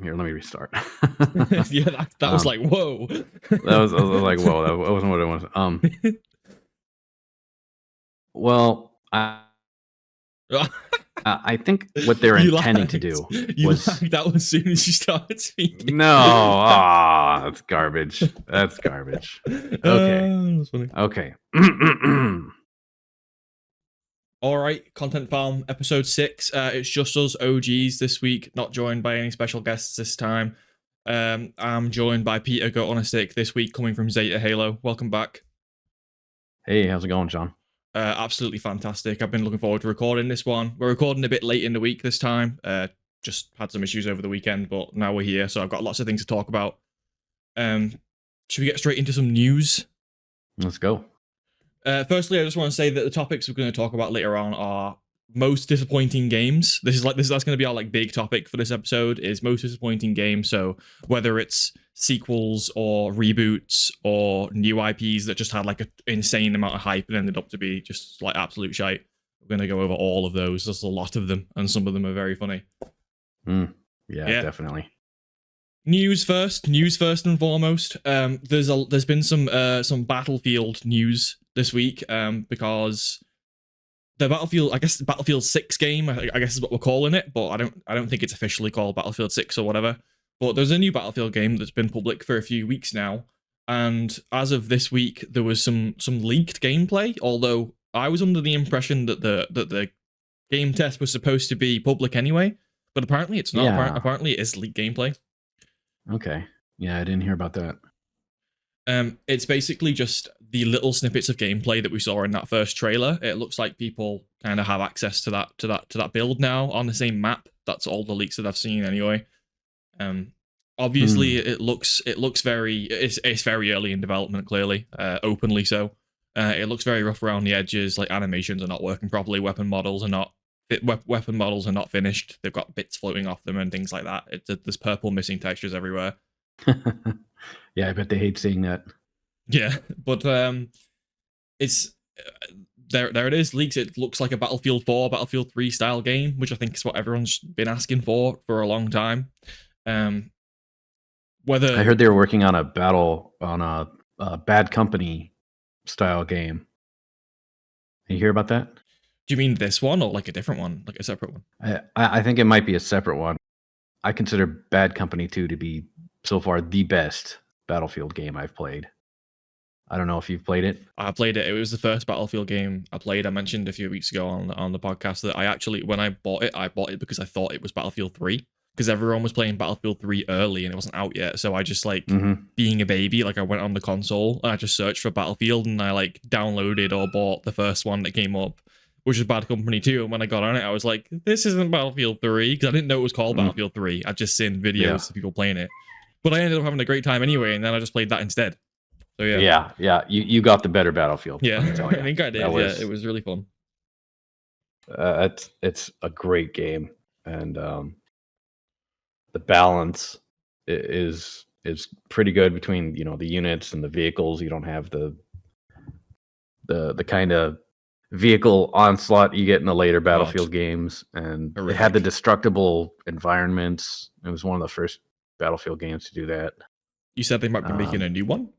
Here, let me restart. Yeah, that was like, whoa. I was like, whoa, that wasn't what I wanted. Well, I think what they're intending to do was lagged out as soon as you started speaking. no, that's garbage. That's garbage. Okay, That's funny. okay. All right, Content Farm episode 6. It's just us OGs this week, not joined by any special guests this time. I'm joined by Peter Got on a Stick this week, coming from Zeta Halo. Welcome back. Hey, how's it going, Sean? Absolutely fantastic. I've been looking forward to recording this one. We're recording a bit late in the week this time. Just had some issues over the weekend, but now we're here, so I've got lots of things to talk about. Should we get straight into some news? Let's go. Firstly, I just want to say that the topics we're going to talk about later on are most disappointing games. That's going to be our big topic for this episode is most disappointing games. So whether it's sequels or reboots or new IPs that just had an insane amount of hype and ended up to be just absolute shite, we're going to go over all of those. There's a lot of them, and some of them are very funny. Yeah, definitely. News first and foremost. There's been some Battlefield news this week because the Battlefield 6 game, I guess is what we're calling it, but I don't think it's officially called Battlefield 6 or whatever. But there's a new Battlefield game that's been public for a few weeks now, and as of this week, there was some leaked gameplay. Although I was under the impression that the game test was supposed to be public anyway, but apparently it's not. Yeah. Apparently it is leaked gameplay. Okay. Yeah, I didn't hear about that. It's basically just the little snippets of gameplay that we saw in that first trailer. It looks like people kind of have access to that build now on the same map. That's all the leaks that I've seen anyway. Obviously it looks very it's very early in development, clearly, openly so. It looks very rough around the edges. Animations are not working properly. Weapon models are not finished. They've got bits floating off them and things like that. There's purple missing textures everywhere. Yeah, I bet they hate seeing that. Yeah, but it's there it is, leaks. It looks like a Battlefield 4, Battlefield 3 style game, which I think is what everyone's been asking for a long time. Whether I heard they were working on a Bad Company style game. You hear about that? Do you mean this one or a different one, a separate one? I think it might be a separate one. I consider Bad Company 2 to be so far the best Battlefield game I've played. I don't know if you've played it. I played it. It was the first Battlefield game I played. I mentioned a few weeks ago on the podcast that I actually, when I bought it because I thought it was Battlefield 3. Because everyone was playing Battlefield 3 early and it wasn't out yet. So I just being a baby, I went on the console and I just searched for Battlefield and I downloaded or bought the first one that came up, which was Bad Company 2. And when I got on it, I was like, this isn't Battlefield 3, because I didn't know it was called Battlefield 3. I'd just seen videos of people playing it. But I ended up having a great time anyway, and then I just played that instead. So yeah. You got the better Battlefield. Yeah, I think I did. It was really fun. It's a great game, and the balance is pretty good between the units and the vehicles. You don't have the kind of vehicle onslaught you get in the later Battlefield games, and it had the destructible environments. It was one of the first Battlefield games to do that. You said they might be making a new one?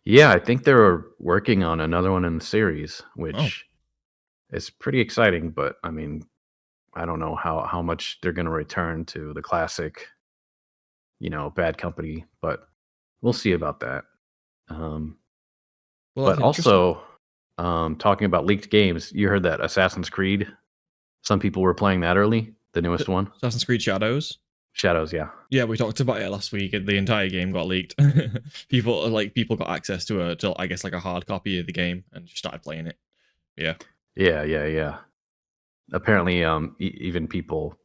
Yeah, I think they were working on another one in the series, which is pretty exciting, but I mean, I don't know how much they're going to return to the classic, Bad Company, but we'll see about that. But also, talking about leaked games, you heard that Assassin's Creed, some people were playing that early, the newest one. Assassin's Creed Shadows? Shadows, yeah. Yeah, we talked about it last week. The entire game got leaked. People got access to a hard copy of the game and just started playing it. Yeah. Yeah. Apparently, even people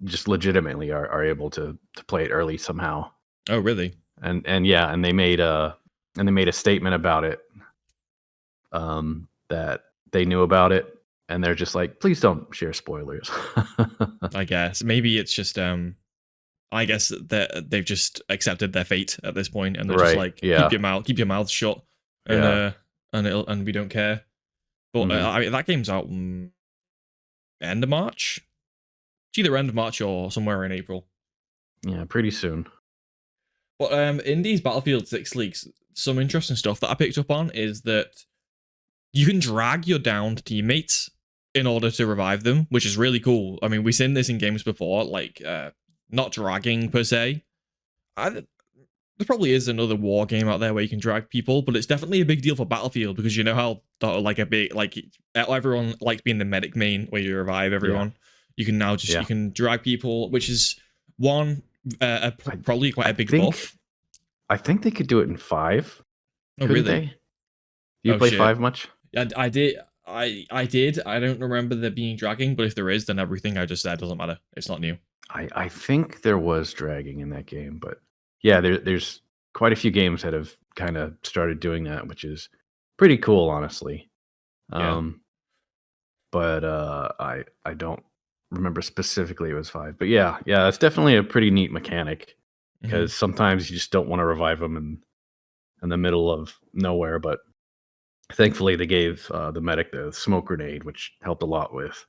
just legitimately are able to play it early somehow. Oh, really? And they made a statement about it, that they knew about it, and they're just like, please don't share spoilers. I guess maybe it's just I guess that they've just accepted their fate at this point, and they're just like, keep your mouth shut, and and we don't care. But that game's out end of March. It's either end of March or somewhere in April. Yeah, pretty soon. But in these Battlefield 6 leaks, some interesting stuff that I picked up on is that you can drag your downed teammates in order to revive them, which is really cool. I mean, we've seen this in games before, like not dragging per se. There probably is another war game out there where you can drag people, but it's definitely a big deal for Battlefield because you know how like a big like everyone likes being the medic main where you revive everyone. Yeah. You can now just you can drag people, which is one probably quite a big buff. I think they could do it in 5. Oh, really? They? Do you play 5 much? Yeah, I did. I did. I don't remember there being dragging, but if there is, then everything I just said doesn't matter. It's not new. I think there was dragging in that game, but yeah, there's quite a few games that have kind of started doing that, which is pretty cool, honestly. Yeah. But I don't remember specifically it was 5. But yeah, it's definitely a pretty neat mechanic because sometimes you just don't want to revive them in the middle of nowhere. But thankfully, they gave the medic the smoke grenade, which helped a lot with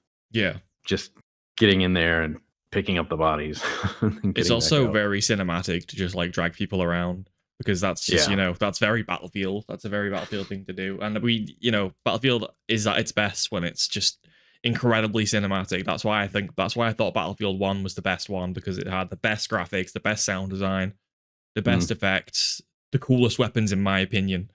just getting in there and picking up the bodies. It's also very cinematic to just like drag people around because that's just that's very Battlefield. That's a very Battlefield thing to do, and Battlefield is at its best when it's just incredibly cinematic. That's why I thought Battlefield 1 was the best one, because it had the best graphics, the best sound design, the best effects, the coolest weapons in my opinion.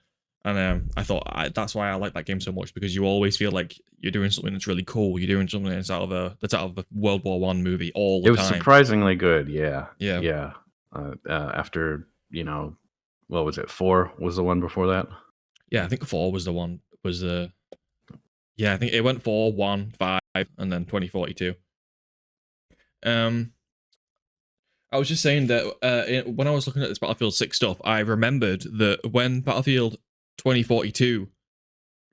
And I thought that's why I like that game so much, because you always feel like you're doing something that's really cool. You're doing something that's out of a World War I movie all the time. It was surprisingly good. Yeah. After what was it? 4 was the one before that. Yeah, I think 4 was the one. I think it went 4, 1, 5, and then 2042. I was just saying that when I was looking at this Battlefield 6 stuff, I remembered that when Battlefield 2042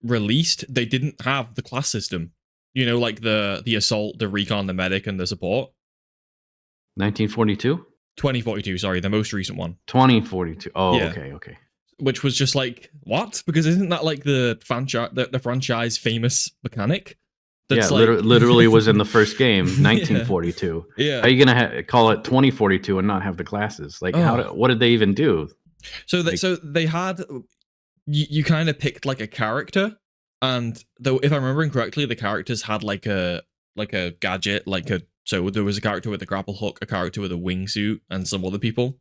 released, they didn't have the class system. Like the assault, the recon, the medic, and the support. 1942? 2042, sorry, the most recent one. 2042. Oh, yeah. Okay. Which was just like, what? Because isn't that like the franchise famous mechanic? That's literally was in the first game, 1942. Yeah. How are you gonna call it 2042 and not have the classes? Like, what did they even do? So they had you kind of picked like a character, and though if I'm remembering correctly, the characters had like a gadget, so there was a character with a grapple hook, a character with a wingsuit, and some other people.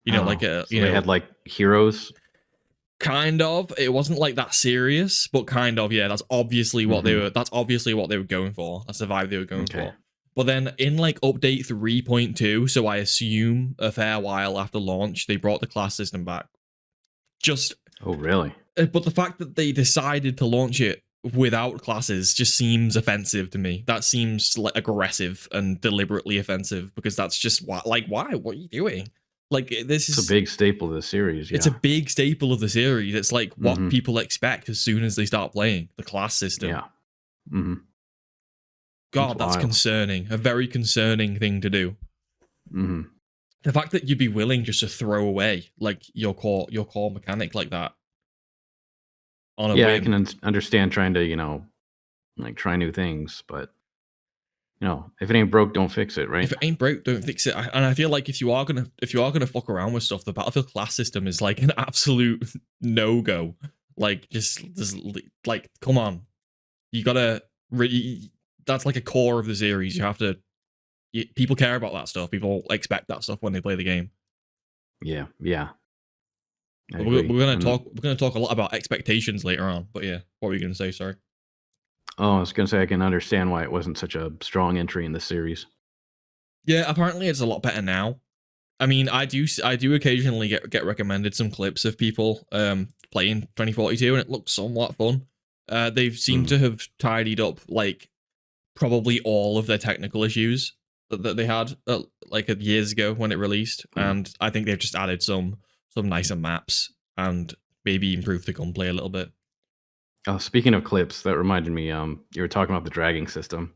They had like heroes. Kind of. It wasn't like that serious, but kind of. Yeah, that's obviously what they were. That's obviously what they were going for. That's the vibe they were going for. But then in like update 3.2, so I assume a fair while after launch, they brought the class system back. Oh, really? But the fact that they decided to launch it without classes just seems offensive to me. That seems like aggressive and deliberately offensive, because that's just why. What are you doing? Like, it's a big staple of the series. Yeah. It's a big staple of the series. It's like what people expect as soon as they start playing the class system. Yeah. God, that's concerning. A very concerning thing to do. The fact that you'd be willing just to throw away like your core mechanic like that on a whim. I can understand trying to try new things, but if it ain't broke, don't fix it, right? If it ain't broke, don't fix it. And I feel like if you are gonna fuck around with stuff, the Battlefield class system is like an absolute no-go. Like, just like, come on, you gotta that's like a core of the series. You have to. People care about that stuff. People expect that stuff when they play the game. Yeah. We're gonna talk a lot about expectations later on. But yeah, what were you gonna say? Sorry. Oh, I was going to say I can understand why it wasn't such a strong entry in the series. Yeah, apparently it's a lot better now. I mean, I do occasionally get recommended some clips of people playing 2042, and it looks somewhat fun. They've seemed to have tidied up like probably all of their technical issues that they had like years ago when it released, and I think they've just added some nicer maps and maybe improved the gunplay a little bit. Oh, speaking of clips, that reminded me. You were talking about the dragging system.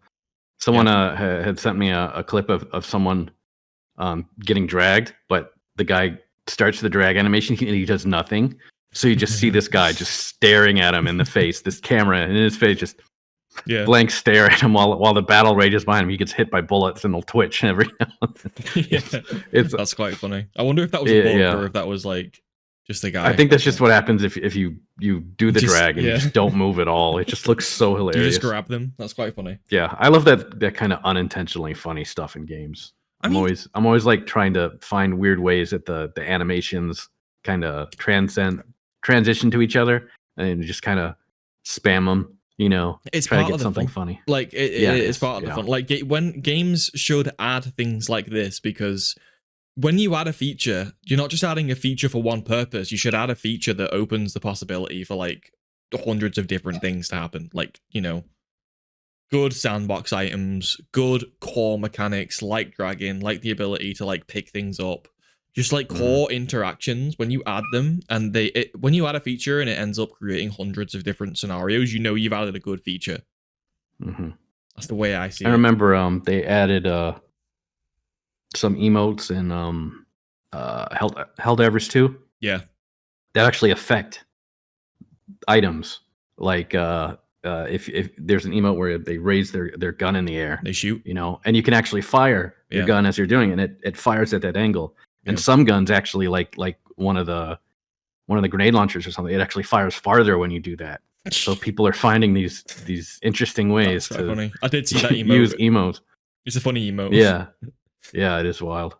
Someone had sent me a clip of someone getting dragged, but the guy starts the drag animation and he does nothing. So you just see this guy just staring at him in the face, this camera in his face, just Yeah. blank stare at him while the battle rages behind him. He gets hit by bullets and he'll twitch every now and then. Yeah. It's That's quite funny. I wonder if that was a bug yeah. or if that was like just a guy. I think that's just what happens if you do the Just- drag and you yeah. just don't move at all. It just looks so You hilarious. just grab them. That's quite funny. Yeah, I love that kind of unintentionally funny stuff in games. I'm always like trying to find weird ways that the animations kind of transition to each other and just kind of spam them. It's try to part get of the something fun. funny. Like Yeah, it's part of the fun. Like when games should add things like this, because when you add a feature, you're not just adding a feature for one purpose. You should add a feature that opens the possibility for like hundreds of different things to happen. Like, good sandbox items, good core mechanics like dragging, like the ability to like pick things up. Just like core interactions, when you add them and when you add a feature and it ends up creating hundreds of different scenarios, you've added a good feature. Mm-hmm. That's the way I see it. I remember they added some emotes in Helldivers 2 Yeah. that actually affect items. Like if there's an emote where they raise their gun in the air, They shoot. and you can actually fire your gun as you're doing it, and it fires at that angle. And some guns actually like one of the grenade launchers or something, it actually fires farther when you do that. So people are finding these interesting ways to funny. I did see that emote. use emotes. It's a funny emote. Yeah, it is wild.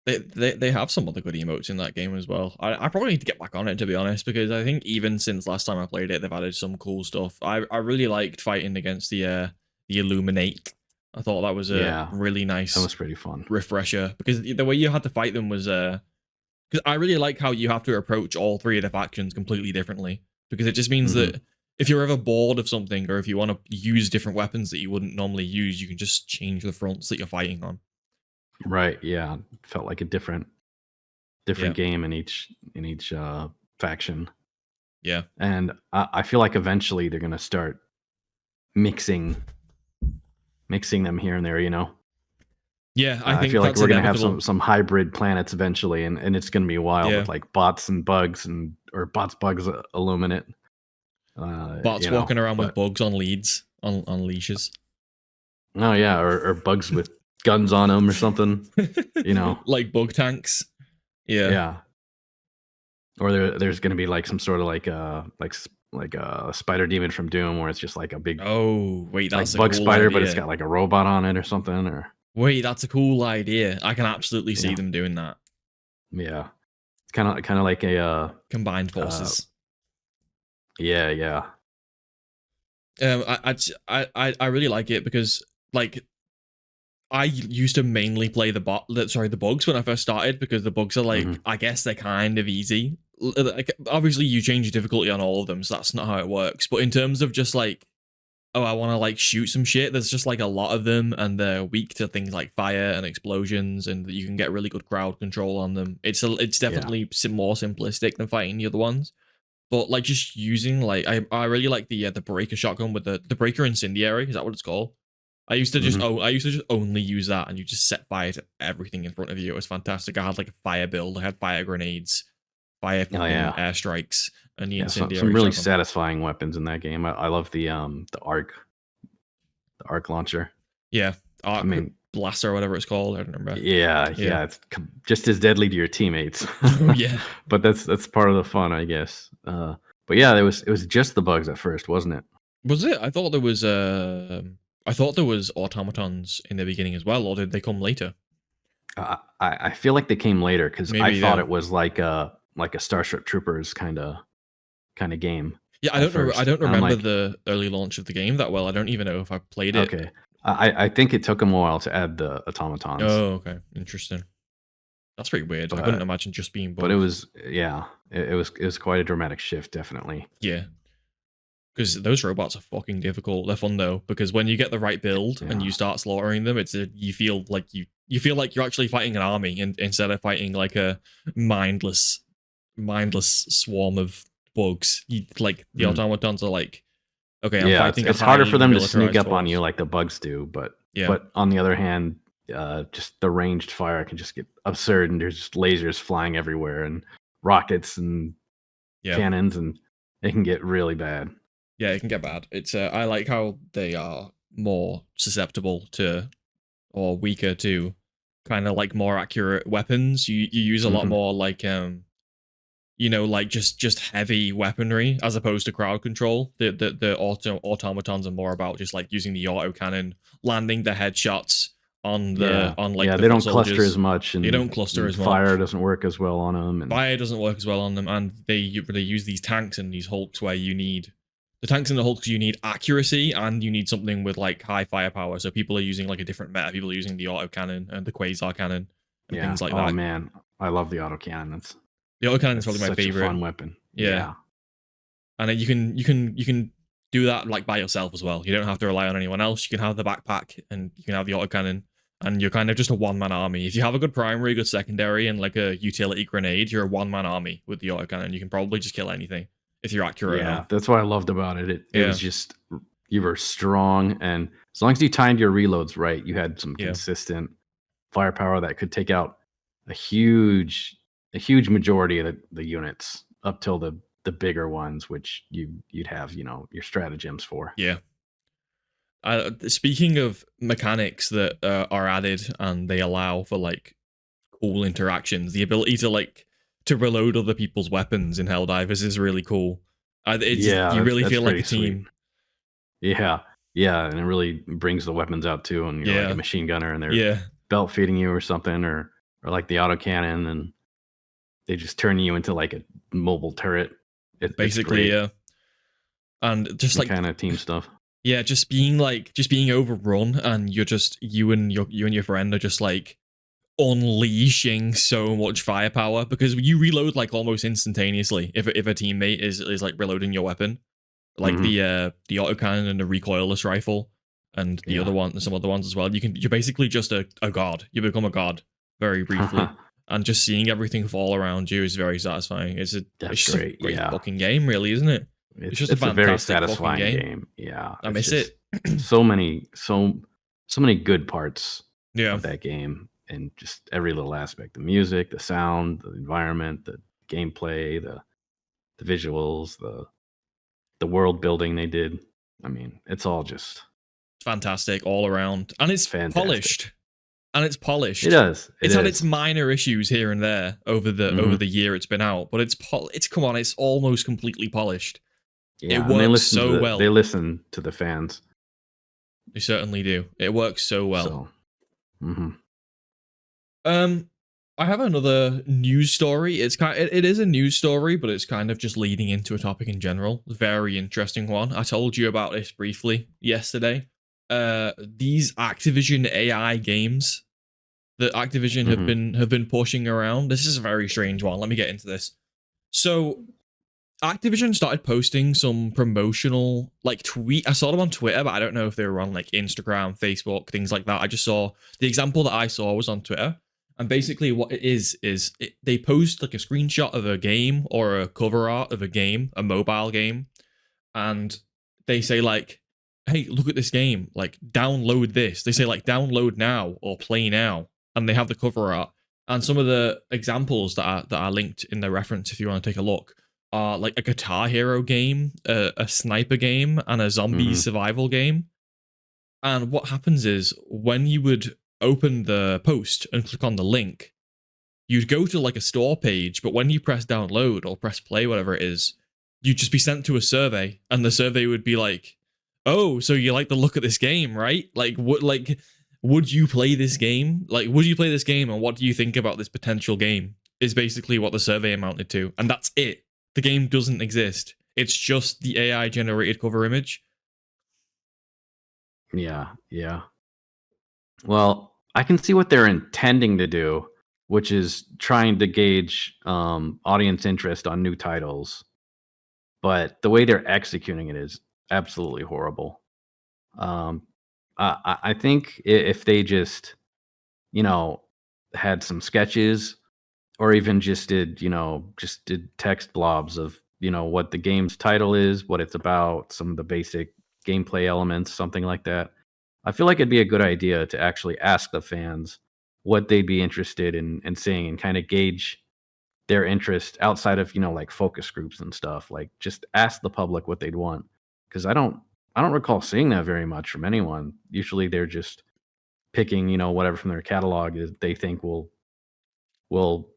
They have some other good emotes in that game as well. I probably need to get back on it, to be honest, because I think even since last time I played it, they've added some cool stuff. I really liked fighting against the Illuminate. I thought that was a really nice. That was pretty fun. Refresher, because the way you had to fight them was because I really like how you have to approach all three of the factions completely differently, because it just means that if you're ever bored of something or if you want to use different weapons that you wouldn't normally use, you can just change the fronts that you're fighting on. Right. Yeah. Felt like a different game in each faction. Yeah. And I feel like eventually they're gonna start mixing them here and there. Yeah, I feel like we're gonna have some hybrid planets eventually, and it's gonna be wild with like bots and bugs or bots, bugs, Illuminate. Bots walking around with bugs on leads on leashes. Oh yeah, or bugs with guns on them or something. Like bug tanks. Yeah. Or there's gonna be like some sort of like a spider demon from Doom, where it's just like a big that's like bug cool spider, idea. but it's got like a robot on it or something. Or wait, that's a cool idea. I can absolutely see them doing that. Yeah, it's kind of like a combined forces. Yeah. I really like it because like I used to mainly play the bugs when I first started, because the bugs are like I guess they're kind of easy. Like, obviously you change the difficulty on all of them, so that's not how it works. But in terms of just like, I want to like shoot some shit, there's just like a lot of them, and they're weak to things like fire and explosions, and you can get really good crowd control on them. It's definitely more simplistic than fighting the other ones. But like just using like I really like the breaker shotgun with the breaker incendiary. Is that what it's called? I used to just only use that, and you just set fire to everything in front of you. It was fantastic. I had like a fire build. I had fire grenades, fire airstrikes, and the incendiary. Some really satisfying weapons in that game. I love the arc launcher. Yeah, blaster or whatever it's called. I don't remember. Yeah, it's just as deadly to your teammates. Yeah, but that's part of the fun, I guess. But yeah, it was just the bugs at first, wasn't it? Was it? I thought there was automatons in the beginning as well, or did they come later? I feel like they came later, because I thought it was like a Starship Troopers kind of game. Yeah, I don't remember the early launch of the game that well. I don't even know if I played it. Okay, I think it took them a while to add the automatons. Oh, okay, interesting. That's pretty weird. I couldn't imagine just being bugs. But it was it was quite a dramatic shift, definitely. Yeah. Because those robots are fucking difficult. They're fun though, because when you get the right build and you start slaughtering them, you feel like you're actually fighting an army, instead of fighting like a mindless swarm of bugs. The automatons are like, okay, I'm fighting. It's harder for them to sneak up on you like the bugs do, but on the other hand, just the ranged fire can just get absurd, and there's just lasers flying everywhere and rockets and cannons, and it can get really bad. Yeah, it can get bad. It's I like how they are more susceptible to or weaker to kind of like more accurate weapons. You use a lot Hmm. more like like just heavy weaponry as opposed to crowd control. The automatons are more about just like using the autocannon, landing the headshots on Yeah, like yeah, the they foot don't cluster as soldiers. much, They don't cluster and as fire much. doesn't work as well on them, and Fire doesn't work as well on them, and they use these tanks and these hulks where you need the tanks and the hulks. You need accuracy and you need something with like high firepower. So people are using like a different meta. People are using the autocannon and the quasar cannon and yeah. things like Oh that. man, I love the autocannon. The autocannon is That's probably my such a favorite. fun weapon. Yeah, Yeah, and then you can do that like by yourself as well. You don't have to rely on anyone else. You can have the backpack and you can have the autocannon, and you're kind of just a one-man army. If you have a good primary, good secondary, and like a utility grenade, you're a one-man army with the autocannon. You can probably just kill anything if you're accurate yeah. enough. That's what I loved about it. It Yeah, was just you were strong, and as long as you timed your reloads right, you had some yeah. consistent firepower that could take out a huge a huge majority of the units up till the bigger ones, which you'd have your stratagems for. Yeah. Speaking of mechanics that are added and they allow for like cool interactions, the ability to like to reload other people's weapons in Helldivers is really cool. Yeah, You really that's feel like a pretty sweet. team. Yeah, yeah, and it really brings the weapons out too, and you're like a Yeah, machine gunner, and they're yeah. belt feeding you or something, or like the autocannon, and they just turn you into like a mobile turret. It's Basically, great, yeah. And just the like kind of team stuff. yeah, just being overrun, and you're just you and your friend are just like unleashing so much firepower because you reload like almost instantaneously if a teammate is like reloading your weapon, like Hmm. the autocannon and the recoilless rifle and the other Yeah, one and some other ones as well. You're basically just a god. You become a god very briefly, and just seeing everything fall around you is very satisfying. that's It's just a great. great Yeah, fucking game, really, isn't it? It's just a it's a very fantastic fucking satisfying game. game. Yeah, I it's miss just it. so many good parts Yeah, of that game, and just every little aspect: the music, the sound, the environment, the gameplay, the visuals, the world building they did. I mean, it's all just fantastic all around, and it's fantastic. polished. And it's It polished. does. It It's had its is. minor issues here and there over Hmm. the year it's been out, but it's come on, it's almost completely polished. It Yeah, and works so they well. listen to the fans. They certainly do. It works so well. So, hmm Um, I have another news story. It is a news story, but it's kind of just leading into a topic in general. Very interesting one. I told you about this briefly yesterday. These Activision AI games that Activision hmm have been pushing around. This is a very strange one. Let me get into this. So Activision started posting some promotional like tweet. I saw them on Twitter, but I don't know if they were on like Instagram, Facebook, things like that. I just saw the example that I saw was on Twitter. And basically, what it is they post like a screenshot of a game or a cover art of a game, a mobile game, and they say like, "Hey, look at this game! Like, download this." They say like, "Download now" or "Play now," and they have the cover art. And some of the examples that are linked in the reference, if you want to take a look, are like a Guitar Hero game, a sniper game, and a zombie hmm survival game. And what happens is when you would open the post and click on the link, you'd go to like a store page, but when you press download or press play, whatever it is, you'd just be sent to a survey, and the survey would be like, "Oh, so you like the look of this game, right? Would you play this game? Like, would you play this game, and what do you think about this potential game?" Is basically what the survey amounted to, and that's it. The game doesn't exist. It's just the AI generated cover image. Yeah, yeah. Well, I can see what they're intending to do, which is trying to gauge audience interest on new titles. But the way they're executing it is absolutely horrible. Um, I think if they just, you know, had some sketches, or even just did text blobs of what the game's title is, what it's about, some of the basic gameplay elements, something like that. I feel like it'd be a good idea to actually ask the fans what they'd be interested in seeing, and kind of gauge their interest outside of like focus groups and stuff. Like, just ask the public what they'd want. because I don't recall seeing that very much from anyone. Usually they're just picking, whatever from their catalog is they think will pull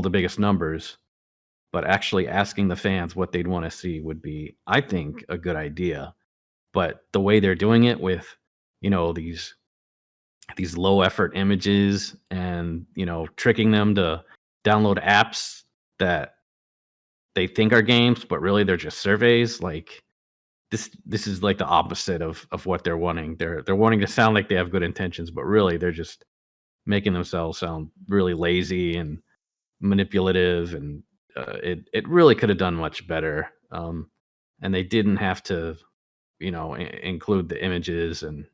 the biggest numbers. But actually asking the fans what they'd want to see would be, I think, a good idea. But the way they're doing it with, these low effort images and, tricking them to download apps that they think are games, but really they're just surveys, like this is like the opposite of what they're wanting. They're wanting to sound like they have good intentions, but really they're just making themselves sound really lazy and manipulative, and it really could have done much better. And they didn't have to, include the images and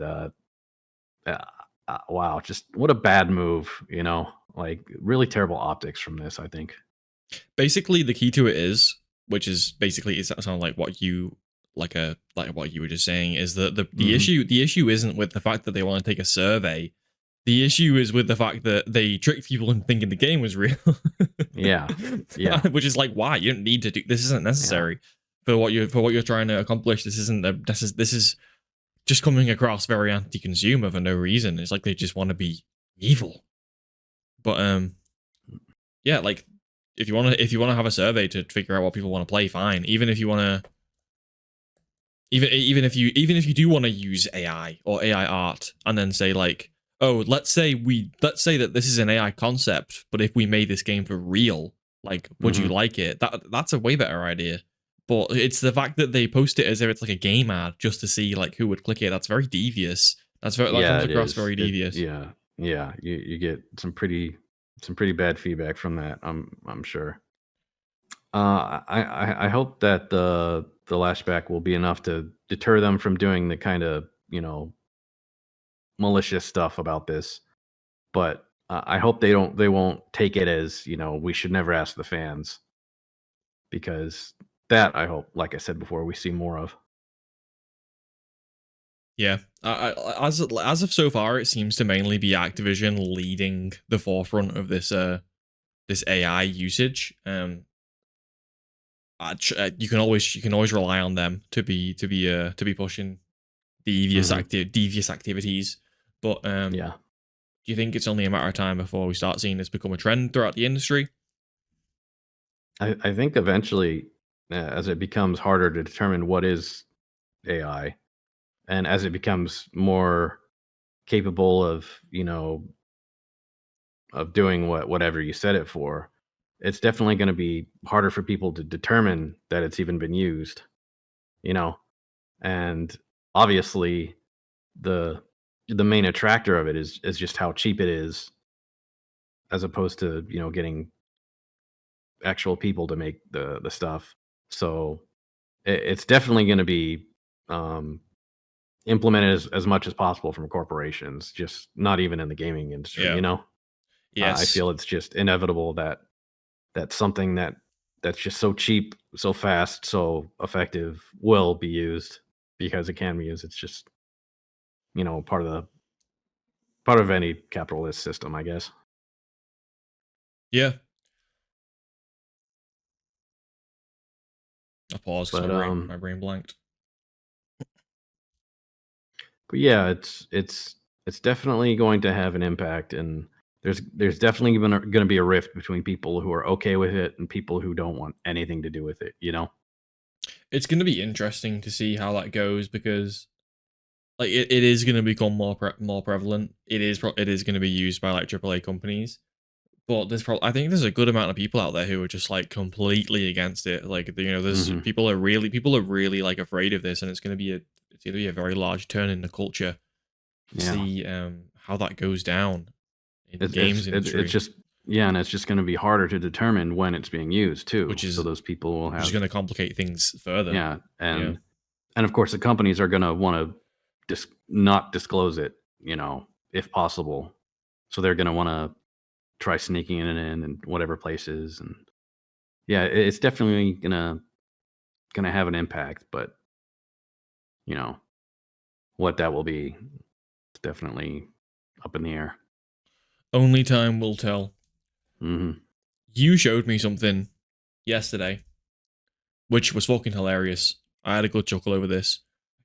uh, wow, just what a bad move, like really terrible optics from this, I think. Basically, the key to it is, which is basically it sounds like what you like what you were just saying, is that the Hmm. issue isn't with the fact that they want to take a survey. The issue is with the fact that they tricked people into thinking the game was real. Yeah, yeah, Which is like, why you don't need to do this. Isn't yeah, necessary for what you're trying to accomplish. This is just coming across very anti-consumer for no reason. It's like they just want to be evil. But yeah, like if you want to have a survey to figure out what people want to play, fine. Even if you want to even if you do want to use AI or AI art and then say like, oh, let's say that this is an AI concept, but if we made this game for real, like, would you hmm like it? That's a way better idea. But it's the fact that they post it as if it's like a game ad just to see like who would click it. That's very devious. That yeah. comes It across is. very devious. Yeah, yeah. You get some pretty bad feedback from that. I'm sure. I hope that the lashback will be enough to deter them from doing the kind of malicious stuff about this. But I hope they won't take it as we should never ask the fans, because that I hope, like I said before, we see more of. Yeah, as of so far, it seems to mainly be Activision leading the forefront of this AI usage. You can always rely on them to be pushing Hmm. devious activities. But Yeah, do you think it's only a matter of time before we start seeing this become a trend throughout the industry? I think eventually, as it becomes harder to determine what is AI, and as it becomes more capable of doing whatever you set it for, it's definitely going to be harder for people to determine that it's even been used. You know, and obviously the the main attractor of it is just how cheap it is, as opposed to getting actual people to make the stuff. So it's definitely going to be um, implemented as much as possible from corporations, just not even in the gaming industry. Yeah. I Yes. feel it's just inevitable that something that's just so cheap, so fast, so effective will be used, because it can be used. It's just part of the part of any capitalist system, I guess. Yeah. I paused because But my brain blanked. yeah, it's definitely going to have an impact, and there's definitely going to be a rift between people who are okay with it and people who don't want anything to do with it. It's going to be interesting to see how that goes because like it is going to become more prevalent. It is going to be used by like AAA companies. But I think there's a good amount of people out there who are just like completely against it. Like there's Hmm. people are really like afraid of this, and it's going to be a very large turn in the culture to Yeah, see how that goes down in the it's games it's industry, just, yeah, and it's just going to be harder to determine when it's being used too. which So is those people will going have, to complicate things further. yeah, Yeah, and of course the companies are going to want to not disclose it, if possible. So they're going to want to try sneaking it in whatever places, and yeah, it's definitely gonna have an impact, but you know what that will be, it's definitely up in the air. only time will tell. Hmm. You showed me something yesterday, which was fucking hilarious. I had a good chuckle over this.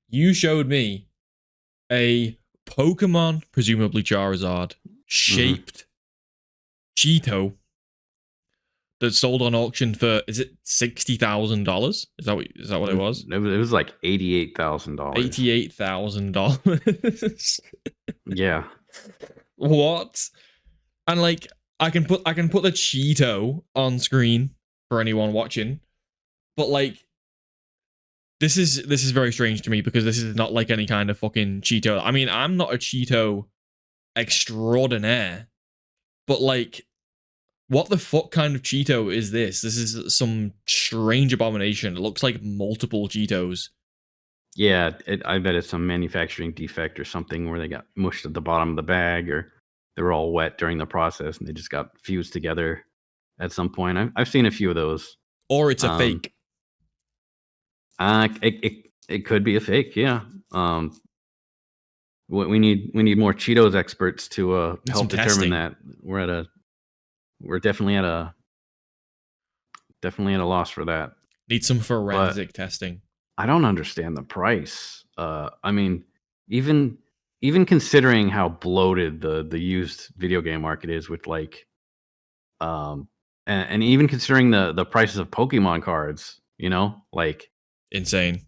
You showed me a Pokemon, presumably Charizard, shaped Cheeto that sold on auction for, is it $60,000? Is that what it was? It was like $88,000. $88,000. Yeah. What? And like I can put the Cheeto on screen for anyone watching, but like this is very strange to me because this is not like any kind of fucking Cheeto. I mean, I'm not a Cheeto extraordinaire, but like, what the fuck kind of Cheeto is this? This is some strange abomination. It looks like multiple Cheetos. Yeah, I bet it's some manufacturing defect or something where they got mushed at the bottom of the bag, or they were all wet during the process and they just got fused together at some point. I've seen a few of those. Or it's a fake. It could be a fake. Yeah. We need more Cheetos experts to help determine that. We're definitely at a loss for that. Need some forensic testing. I don't understand the price. I mean, even considering how bloated the used video game market is with like, and even considering the prices of Pokemon cards, you know, like insane.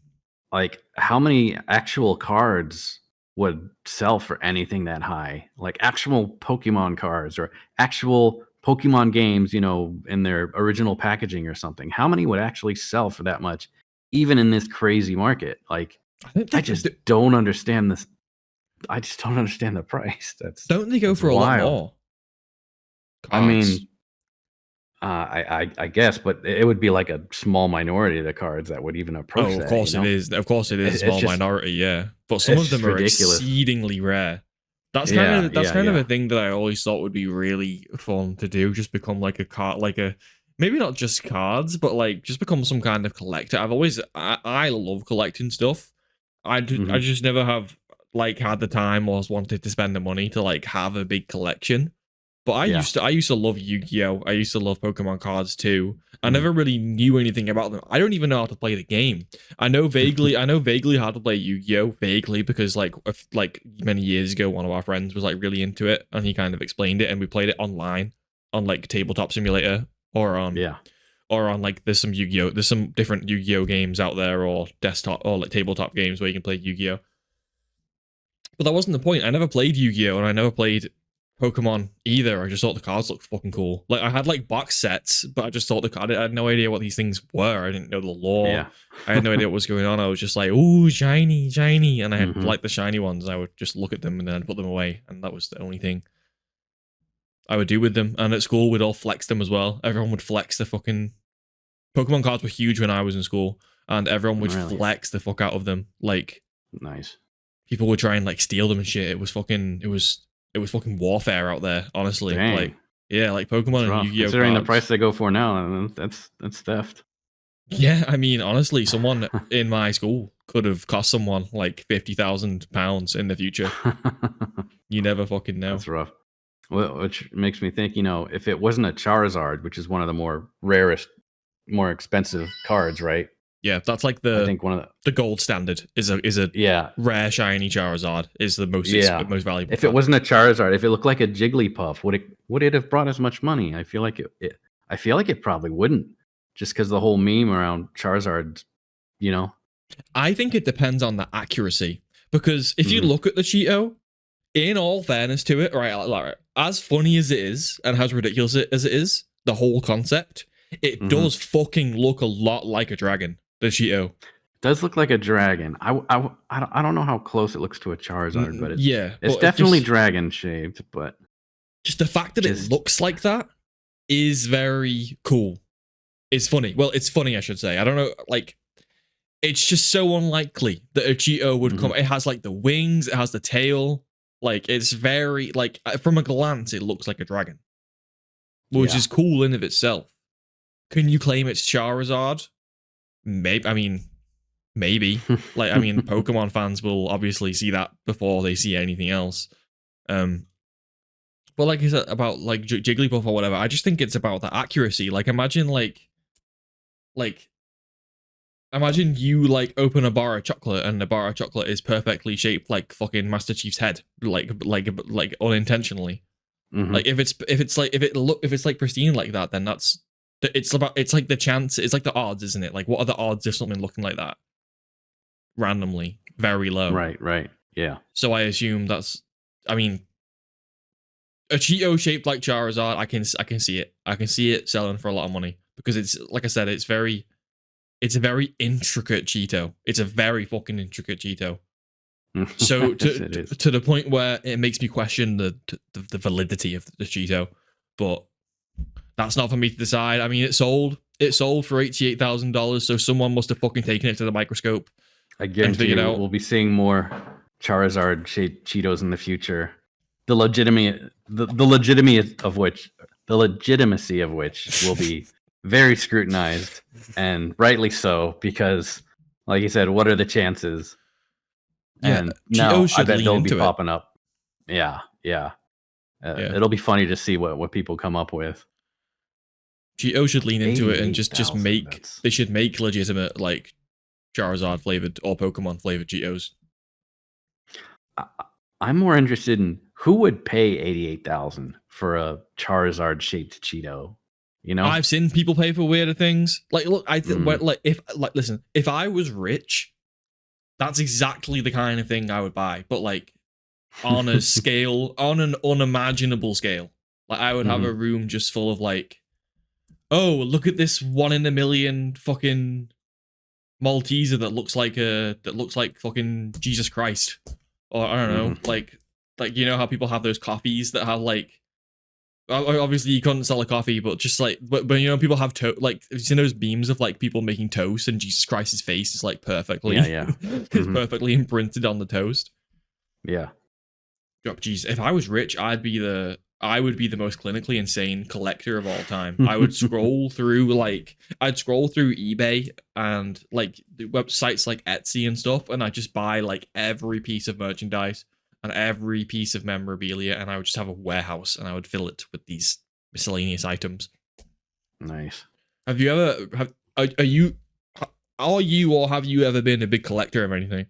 Like, how many actual cards would sell for anything that high? Like actual Pokemon cards or actual Pokemon games, you know, in their original packaging or something. How many would actually sell for that much, even in this crazy market? Like, I just don't understand this. I just don't understand the price. Don't they go for a lot more? Cards. I mean, I guess, but it would be like a small minority of the cards that would even approach that. Of course it is. Of course it is a small minority, yeah. But some of them are exceedingly rare. That's kind of a thing that I always thought would be really fun to do. Just become like a card, like a, maybe not just cards, but like just become some kind of collector. I love collecting stuff. I just never have like had the time or wanted to spend the money to like have a big collection. But I used to love Yu-Gi-Oh! I used to love Pokemon cards too. I never really knew anything about them. I don't even know how to play the game. I know vaguely how to play Yu-Gi-Oh! Vaguely because like many years ago, one of our friends was like really into it and he kind of explained it and we played it online on like Tabletop Simulator or on like there's some different Yu-Gi-Oh! Games out there or desktop or like tabletop games where you can play Yu-Gi-Oh! But that wasn't the point. I never played Yu-Gi-Oh! And I never played Pokemon either. I just thought the cards looked fucking cool. Like I had like box sets, but I just thought I had no idea what these things were. I didn't know the lore. Yeah. I had no idea what was going on. I was just like, ooh, shiny, and I had like the shiny ones. I would just look at them and then I'd put them away, and that was the only thing I would do with them. And at school, we'd all flex them as well. Everyone would flex the fucking Pokemon cards were huge when I was in school, and everyone would flex the fuck out of them. Like, nice. People would try and like steal them and shit. It was fucking warfare out there, honestly. Dang. Like, yeah, like Pokemon and Yu-Gi-Oh! Considering cards. the price they go for now, that's theft. Yeah, I mean, honestly, someone in my school could have cost someone like £50,000 in the future. You never fucking know. That's rough. Well, which makes me think, you know, if it wasn't a Charizard, which is one of the more rarest, more expensive cards, right? Yeah, that's like the gold standard is a rare shiny Charizard is the most valuable. If it wasn't a Charizard, if it looked like a Jigglypuff, would it have brought as much money? I feel like it probably wouldn't, just because the whole meme around Charizard, you know. I think it depends on the accuracy, because if you look at the Cheeto, in all fairness to it, right, as funny as it is and as ridiculous as it is, the whole concept, it does fucking look a lot like a dragon. The Cheeto does look like a dragon. I don't know how close it looks to a Charizard, but it's definitely dragon shaped. But just the fact that it looks like that is very cool. It's funny. Well, it's funny, I should say. I don't know, like, it's just so unlikely that a Cheeto would come. It has like the wings, it has the tail. Like, it's very, like, from a glance, it looks like a dragon, which is cool in of itself. Can you claim it's Charizard? Maybe. I mean, maybe. Like, I mean, Pokemon fans will obviously see that before they see anything else. But like I said about like Jigglypuff or whatever, I just think it's about the accuracy. Like, imagine like imagine you like open a bar of chocolate and the bar of chocolate is perfectly shaped like fucking Master Chief's head, like unintentionally. Mhm. Like if it's like pristine like that, then it's like the chance, it's like the odds, isn't it? Like what are the odds of something looking like that randomly? Very low. Right. Yeah. So I assume I mean, a Cheeto shaped like Charizard, I can see it. I can see it selling for a lot of money because it's like I said, it's a very intricate Cheeto. It's a very fucking intricate Cheeto. So Yes, it is. to the point where it makes me question the validity of the Cheeto, but that's not for me to decide. I mean, it sold for $88,000, so someone must have fucking taken it to the microscope. I guarantee figured you out. we'll be seeing more Charizard shaped Cheetos in the future. The legitimacy of which will be very scrutinized, and rightly so, because, like you said, what are the chances? Yeah, And Cheetos now I should bet lean they'll be into it. popping up. Yeah. Yeah. It'll be funny to see what people come up with. Cheetos should lean into it and just 88,000, make. They should make legitimate like Charizard flavored or Pokemon flavored Cheetos. I'm more interested in who would pay 88,000 for a Charizard shaped Cheeto. You know, I've seen people pay for weirder things. Like, look, listen, if I was rich, that's exactly the kind of thing I would buy. But like, on a scale, on an unimaginable scale, like I would have a room just full of like, oh, look at this 1 in a million fucking Malteser that looks like fucking Jesus Christ, or I don't know, like you know how people have those coffees that have like. Obviously, you couldn't sell a coffee, but just like, but you know, people have like, have you seen those beams of like people making toast and Jesus Christ's face is like perfectly, it's perfectly imprinted on the toast. Yeah. Oh, jeez, if I was rich, I would be the most clinically insane collector of all time. I would scroll through eBay and like websites like Etsy and stuff, and I'd just buy like every piece of merchandise and every piece of memorabilia, and I would just have a warehouse and I would fill it with these miscellaneous items. Nice. Have you ever are you or have you ever been a big collector of anything?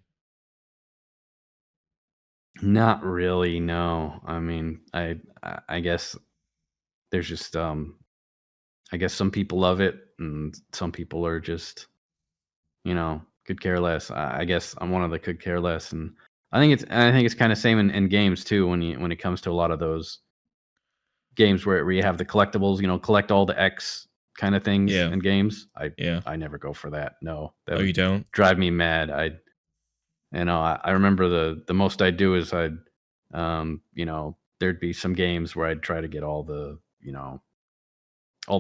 Not really, no. I mean, I guess there's just I guess some people love it and some people are just, could care less. I guess I'm one of the could care less, and I think it's kind of same in games too when it comes to a lot of those games where you have the collectibles, collect all the X kind of things in games. I never go for that. No. That you don't? Drive me mad. I remember the most I'd do is there'd be some games where I'd try to get all the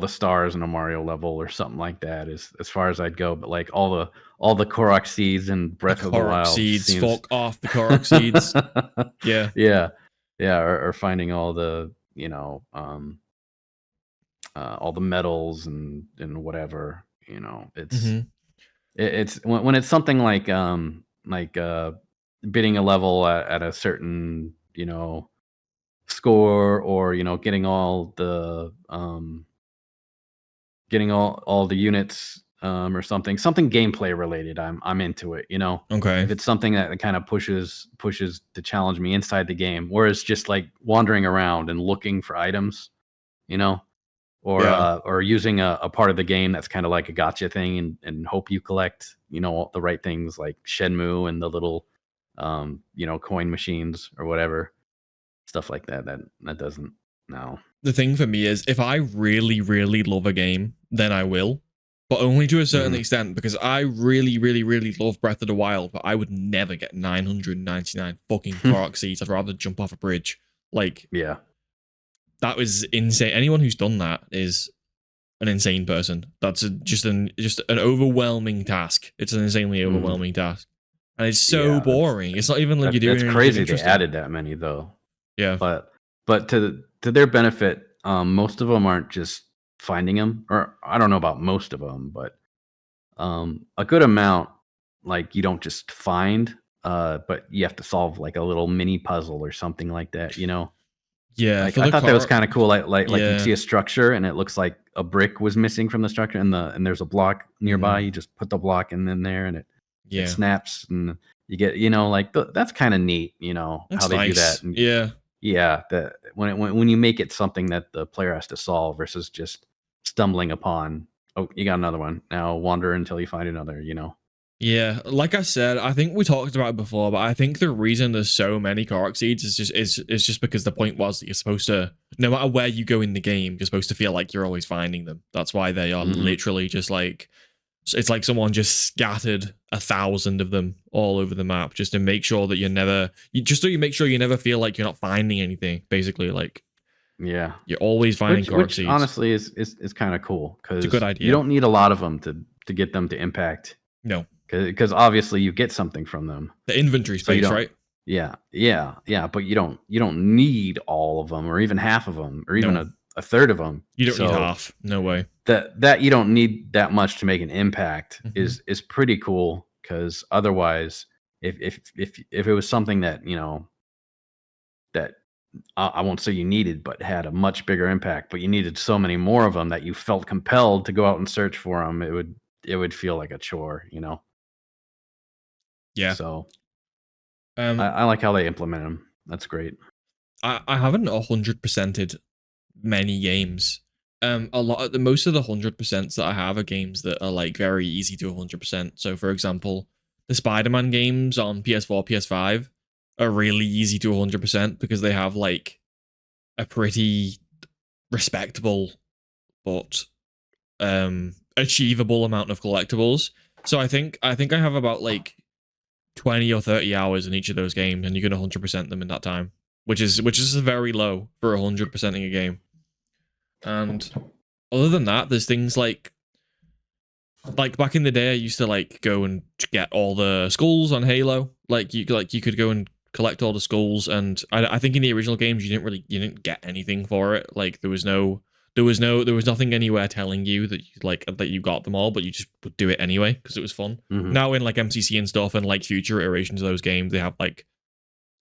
stars in a Mario level or something like that as far as I'd go. But like all the Korok seeds and Breath of the Wild seeds, fuck off the Korok seeds. Yeah. Yeah. Or finding all the, all the medals and whatever, it's when it's something like bidding a level at a certain, score, or, getting all the units, or something gameplay related. I'm into it, Okay. If it's something that kind of pushes to challenge me inside the game, whereas just like wandering around and looking for items, or using a part of the game that's kind of like a gotcha thing, and hope you collect, all the right things like Shenmue and the little, coin machines or whatever, stuff like that. That doesn't. No. The thing for me is, if I really, really love a game, then I will, but only to a certain extent, because I really, really, really love Breath of the Wild, but I would never get 999 fucking Korok seeds. I'd rather jump off a bridge. Like, yeah, that was insane. Anyone who's done that is an insane person. That's just an overwhelming task. It's an insanely overwhelming task, and it's so boring. It's not even like you're doing. That's crazy. They added that many though. Yeah, but to their benefit, most of them aren't just finding them, or I don't know about most of them, but a good amount, like you don't just find, but you have to solve like a little mini puzzle or something like that, Yeah, Like for I the thought that was car. kind of cool. Like you'd Yeah. see a structure and it looks like a brick was missing from the structure, and there's a block nearby. Mhm. You just put the block in there, and it Yeah. snaps, and you get like that's kind of neat. How That's they do that, nice. and Yeah. yeah, that when you make it something that the player has to solve versus just stumbling upon. Oh, you got another one. Now wander until you find another. Yeah, like I said, I think we talked about it before, but I think the reason there's so many Korok seeds is just because the point was that you're supposed to, no matter where you go in the game, you're supposed to feel like you're always finding them. That's why they are Hmm. literally just like, it's like someone just scattered 1,000 of them all over the map just to make sure that just so you make sure you never feel like you're not finding anything. Basically, like Yeah, you're always finding Korok which seeds. honestly is kind of cool It's a good because you idea. don't need a lot of them to get them to impact. No, Because obviously you get something from them, the inventory so you space, don't. right? Yeah, but you don't need all of them or even half of them or even No, a third of them. you don't need So half. No way. that you don't need that much to make an impact Hmm. is pretty cool. Because otherwise, if it was something that I won't say you needed, but had a much bigger impact, but you needed so many more of them that you felt compelled to go out and search for them, it would feel like a chore. Yeah. So I, Um, I like how they implement them. That's great. I haven't 100%ed many games. A lot of most of the 100% that I have are games that are like very easy to 100%. So, for example, the Spider-Man games on PS4, PS5 are really easy to 100% because they have like a pretty respectable but achievable amount of collectibles. So I think I have about like 20 or 30 hours in each of those games, and you can 100% them in that time, which is very low for 100%ing a game. And other than that, there's things like back in the day, I used to like go and get all the skulls on Halo. Like you could go and collect all the skulls, and I think in the original games you didn't get anything for it. Like there was nothing anywhere telling you that you got them all, but you just would do it anyway because it was fun. Hmm. Now in like MCC and stuff and like future iterations of those games, they have like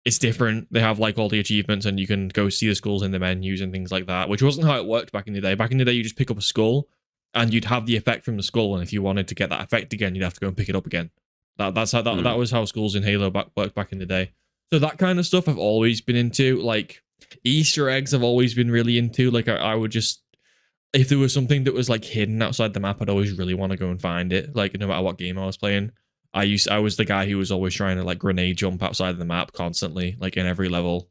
it's different. They have like all the achievements and you can go see the skulls in the menus and things like that, which wasn't how it worked back in the day. Back in the day, you just pick up a skull and you'd have the effect from the skull, and if you wanted to get that effect again, you'd have to go and pick it up again. That was how skulls in Halo worked back in the day. So that kind of stuff I've always been into. Like Easter eggs, I've always been really into. Like I would just, if there was something that was like hidden outside the map, I'd always really want to go and find it. Like no matter what game I was playing, I was the guy who was always trying to like grenade jump outside of the map constantly, like in every level,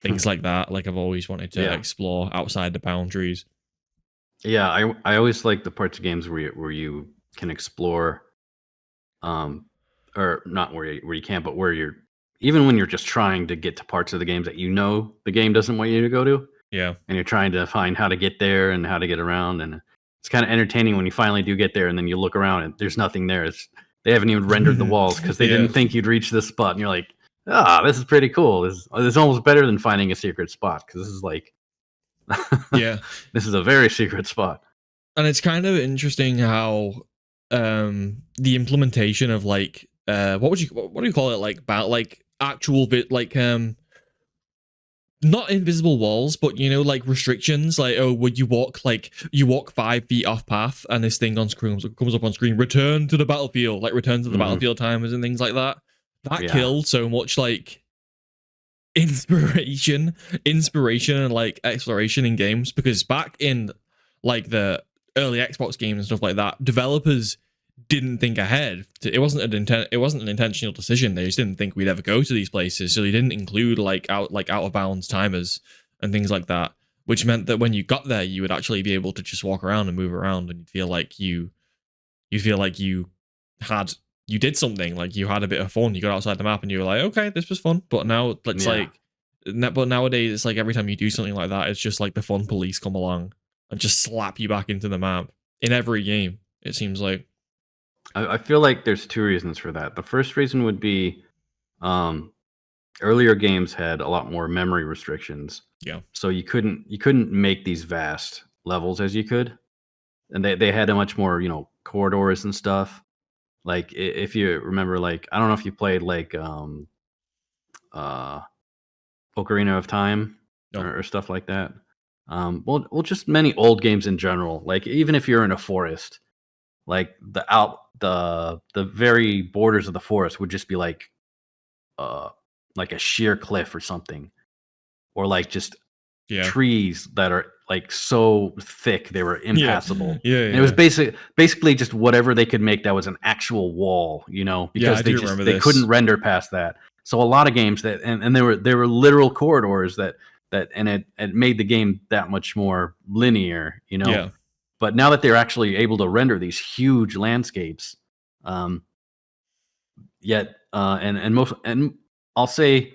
things like that. Like I've always wanted to Yeah, explore outside the boundaries. yeah. I always like the parts of games where you can explore, um, or not where you can't, but where you're even when you're just trying to get to parts of the games that the game doesn't want you to go to, Yeah. and you're trying to find how to get there and how to get around, and it's kind of entertaining when you finally do get there, and then you look around and there's nothing there. They haven't even rendered the walls because they Yeah. didn't think you'd reach this spot, and you're like, this is pretty cool. This is almost better than finding a secret spot because this is like Yeah. this is a very secret spot. And it's kind of interesting how the implementation of like what do you call it, like about like actual bit like not invisible walls, but like restrictions, like would you walk 5 feet off path and this thing on screen comes up on screen, return to the battlefield, like return to the Hmm. battlefield timers and things like that. That Yeah, killed so much like inspiration and like exploration in games, because back in like the early Xbox games and stuff like that, developers didn't think ahead. It wasn't an intentional decision. They just didn't think we'd ever go to these places, so they didn't include like out of bounds timers and things like that, which meant that when you got there, you would actually be able to just walk around and move around, and you had you did something, like you had a bit of fun. You got outside the map and you were like, okay, this was fun. But now it's yeah. like, but nowadays it's like every time you do something like that, it's just like the fun police come along and just slap you back into the map in every game. It seems like. I feel like there's two reasons for that. The first reason would be, um, earlier games had a lot more memory restrictions, Yeah. so you couldn't make these vast levels as you could, and they had a much more corridors and stuff. Like if you remember, like I don't know if you played like uh Ocarina of Time. No. or stuff like that. Well, just many old games in general. Like even if you're in a forest, like the very borders of the forest would just be uh like a sheer cliff or something, or like just Yeah. trees that are like so thick they were Yeah. impassable. Yeah. And it was Yeah. basically just whatever they could make that was an actual wall, Yeah, because I do remember they couldn't this. render past that. So a lot of games that and there were literal corridors that and it made the game that much more linear. Yeah. But now that they're actually able to render these huge landscapes, um, yet and most and I'll say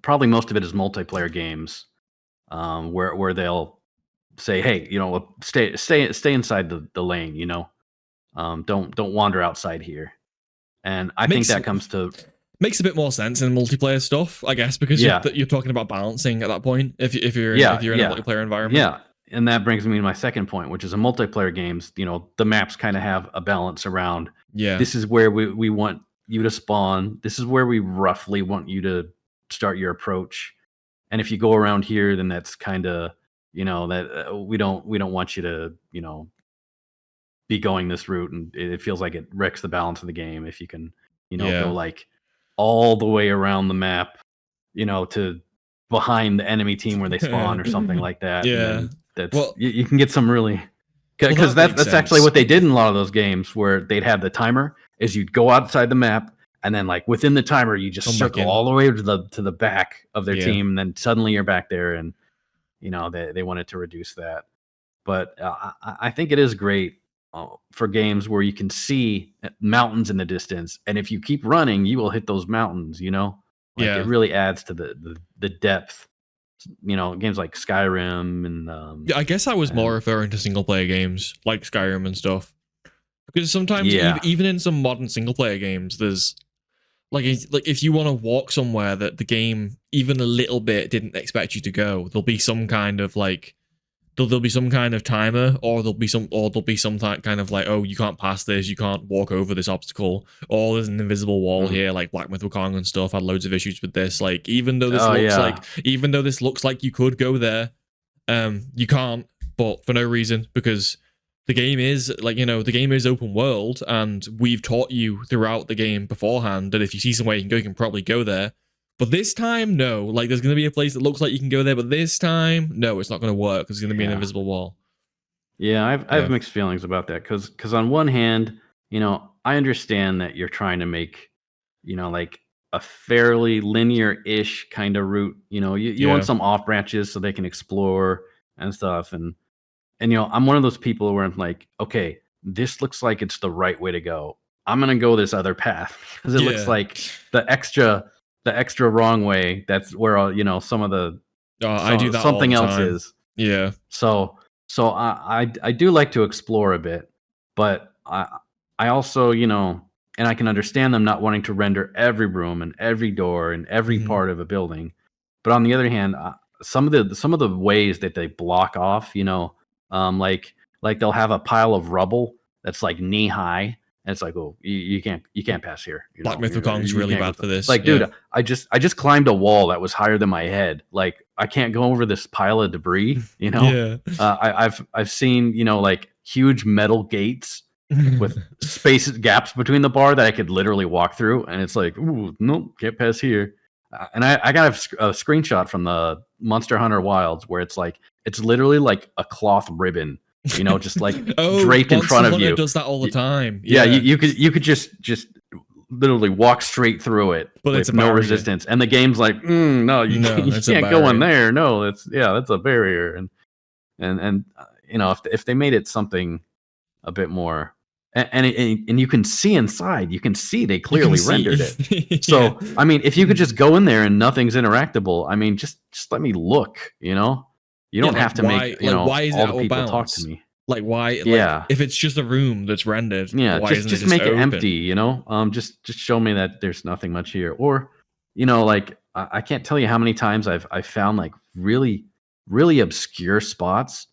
probably most of it is multiplayer games, where they'll say, "Hey, stay inside the lane, don't wander outside here." And I think Makes that comes to makes a bit more sense in multiplayer stuff, I guess, because yeah, you're talking about balancing at that point. If you're yeah, if you're in a yeah, multiplayer environment. yeah. And that brings me to my second point, which is in multiplayer games, the maps kind of have a balance around. Yeah. This is where we want you to spawn. This is where we roughly want you to start your approach. And if you go around here, then that's kind of that we don't want you to be going this route, and it feels like it wrecks the balance of the game if you can go Yeah. like all the way around the map, to behind the enemy team where they spawn or something like that. And Yeah. then that's Well, you can get some really, well, because that makes that's actually sense. what they did in a lot of those games where they'd have the timer is you'd go outside the map, and then like within the timer you just Come back circle in. all the way to the back of their Yeah. team, and then suddenly you're back there. And they wanted to reduce that. But I think it is great for games where you can see mountains in the distance, and if you keep running, you will hit those mountains. Like it Yeah. really adds to the depth. Games like Skyrim and Yeah, I guess I was more and referring to single player games like Skyrim and stuff. Because sometimes yeah, even in some modern single player games, there's like if you want to walk somewhere that the game even a little bit didn't expect you to go, there'll be some kind of like there'll be some kind of timer, or there'll be some kind of like, oh, you can't pass this, you can't walk over this obstacle, or there's an invisible wall mm, here, like Black Myth Wukong and stuff had loads of issues with this. Like oh yeah, even though this looks like you could go there, you can't, but for no reason, because the game is like, the game is open world, and we've taught you throughout the game beforehand that if you see somewhere you can go, you can probably go there. But this time, no. Like, there's going to be a place that looks like you can go there, but this time, no, it's not going to work. There's going to be an yeah, invisible wall. yeah. I Yeah. have mixed feelings about that because on one hand, I understand that you're trying to make like a fairly linear-ish kind of route. You want Yeah. some off branches so they can explore and stuff. And I'm one of those people where I'm like, okay, this looks like it's the right way to go. I'm gonna go this other path because it looks Yeah. like the extra wrong way. That's where some of the Oh, I do that all something the else time. is. Yeah. So I do like to explore a bit, but I also and I can understand them not wanting to render every room and every door and every Mhm. part of a building. But on the other hand, some of the ways that they block off, like they'll have a pile of rubble that's like knee high, and it's like, oh, you can't pass here. Black Myth Wukong's You really can't go bad for this. like, Yeah. dude, I just climbed a wall that was higher than my head. Like, I can't go over this pile of debris. Yeah. I've seen like huge metal gates with gaps between the bar that I could literally walk through, and it's like, ooh, nope, can't pass here. And I got a screenshot from the Monster Hunter Wilds where it's literally like a cloth ribbon, just like Oh, draped in Monster front of Hunter you. does that all the time. Yeah, Yeah. you could just literally walk straight through it But it's with a no barrier. resistance, and the game's like, no, you No, can't, you it's a can't go in barrier. there. No, that's a barrier. And if they made it something a bit more, and you can see inside, you can see they You can clearly see- rendered it. Yeah. So I mean, if you could just go in there and nothing's interactable, I mean, just let me look. You don't like, have to why- make why is it all out the of people talk bounds? to me. Like, why? Yeah. Like, if it's just a room that's rendered, Yeah, why just isn't just it make it open? empty. Just show me that there's nothing much here. Or like I can't tell you how many times I've found like really really obscure spots,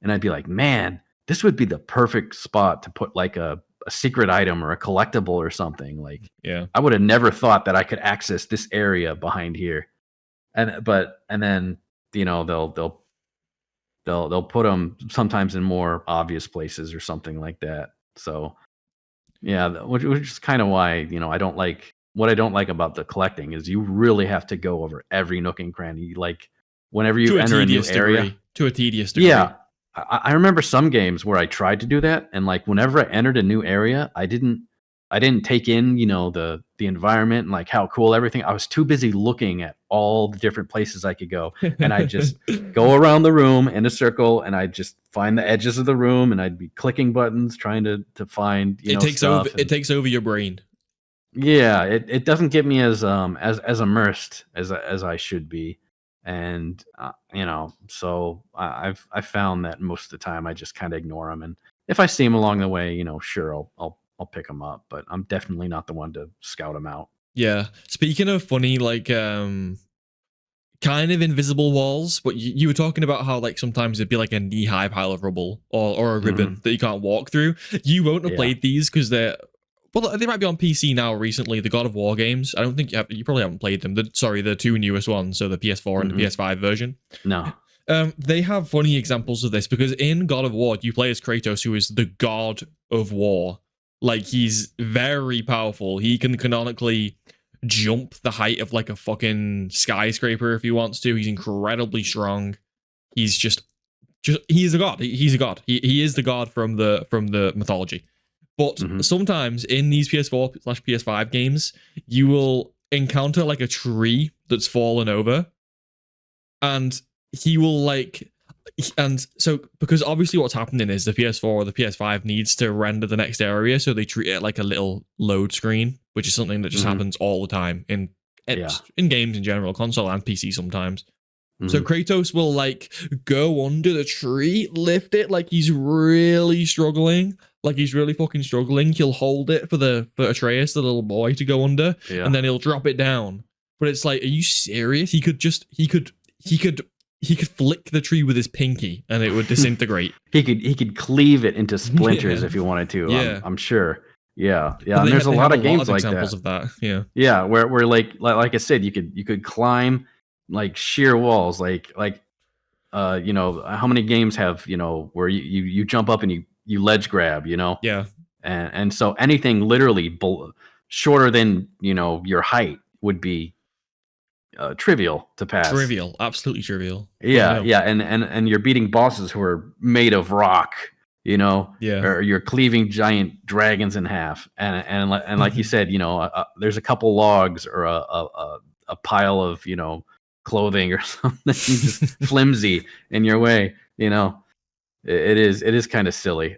and I'd be like, man, this would be the perfect spot to put like a secret item or a collectible or something. Like, Yeah. I would have never thought that I could access this area behind here. And then they'll put them sometimes in more obvious places or something like that. So yeah, which is kind of why I don't like what I don't like about the collecting is you really have to go over every nook and cranny. Like whenever you To a enter a new tedious area, degree. To a tedious degree. yeah, I remember some games where I tried to do that, and like whenever I entered a new area, I didn't take in the environment and like how cool everything. I was too busy looking at all the different places I could go, and I just go around the room in a circle, and I just find the edges of the room, and I'd be clicking buttons trying to find It takes over. stuff. It takes over your brain. Yeah, it doesn't get me as immersed as I should be, and so I've found that most of the time I just kind of ignore them, and if I see them along the way, sure I'll pick them up, but I'm definitely not the one to scout them out. Yeah. Speaking of funny, like kind of invisible walls, but you were talking about how like sometimes it'd be like a knee-high pile of rubble or a ribbon that you can't walk through. You won't have Yeah. played these because they might be on PC now recently, the God of War games. I don't think you probably haven't played them. The two newest ones, so the PS4 and the PS5 version. No. They have funny examples of this because in God of War, you play as Kratos, who is the god of war. Like, he's very powerful. He can canonically jump the height of like a fucking skyscraper if he wants to. He's incredibly strong. He's just he's a god. He's a god. He is the god from the mythology. But sometimes in these PS4/PS5 games, you will encounter like a tree that's fallen over, and he will like, and so because obviously what's happening is the PS4 or the PS5 needs to render the next area, so they treat it like a little load screen, which is something that just happens all the time in games in general, console and PC sometimes. So Kratos will like go under the tree, lift it like he's really struggling, like he's really fucking struggling. He'll hold it for Atreus, the little boy, to go under, and then he'll drop it down. But it's like, are you serious? He could flick the tree with his pinky and it would disintegrate. he could cleave it into splinters if he wanted to. Yeah. I'm sure. Yeah. And there's a lot of games like examples of that. Yeah. Yeah, where like I said, you could climb like sheer walls, like how many games have where you jump up and you ledge grab, Yeah. and so anything literally shorter than your height would be trivial to pass. Trivial, absolutely trivial. Yeah, and you're beating bosses who are made of rock, or you're cleaving giant dragons in half, and like you said, there's a couple logs or a pile of clothing or something just flimsy in your way. It is kind of silly.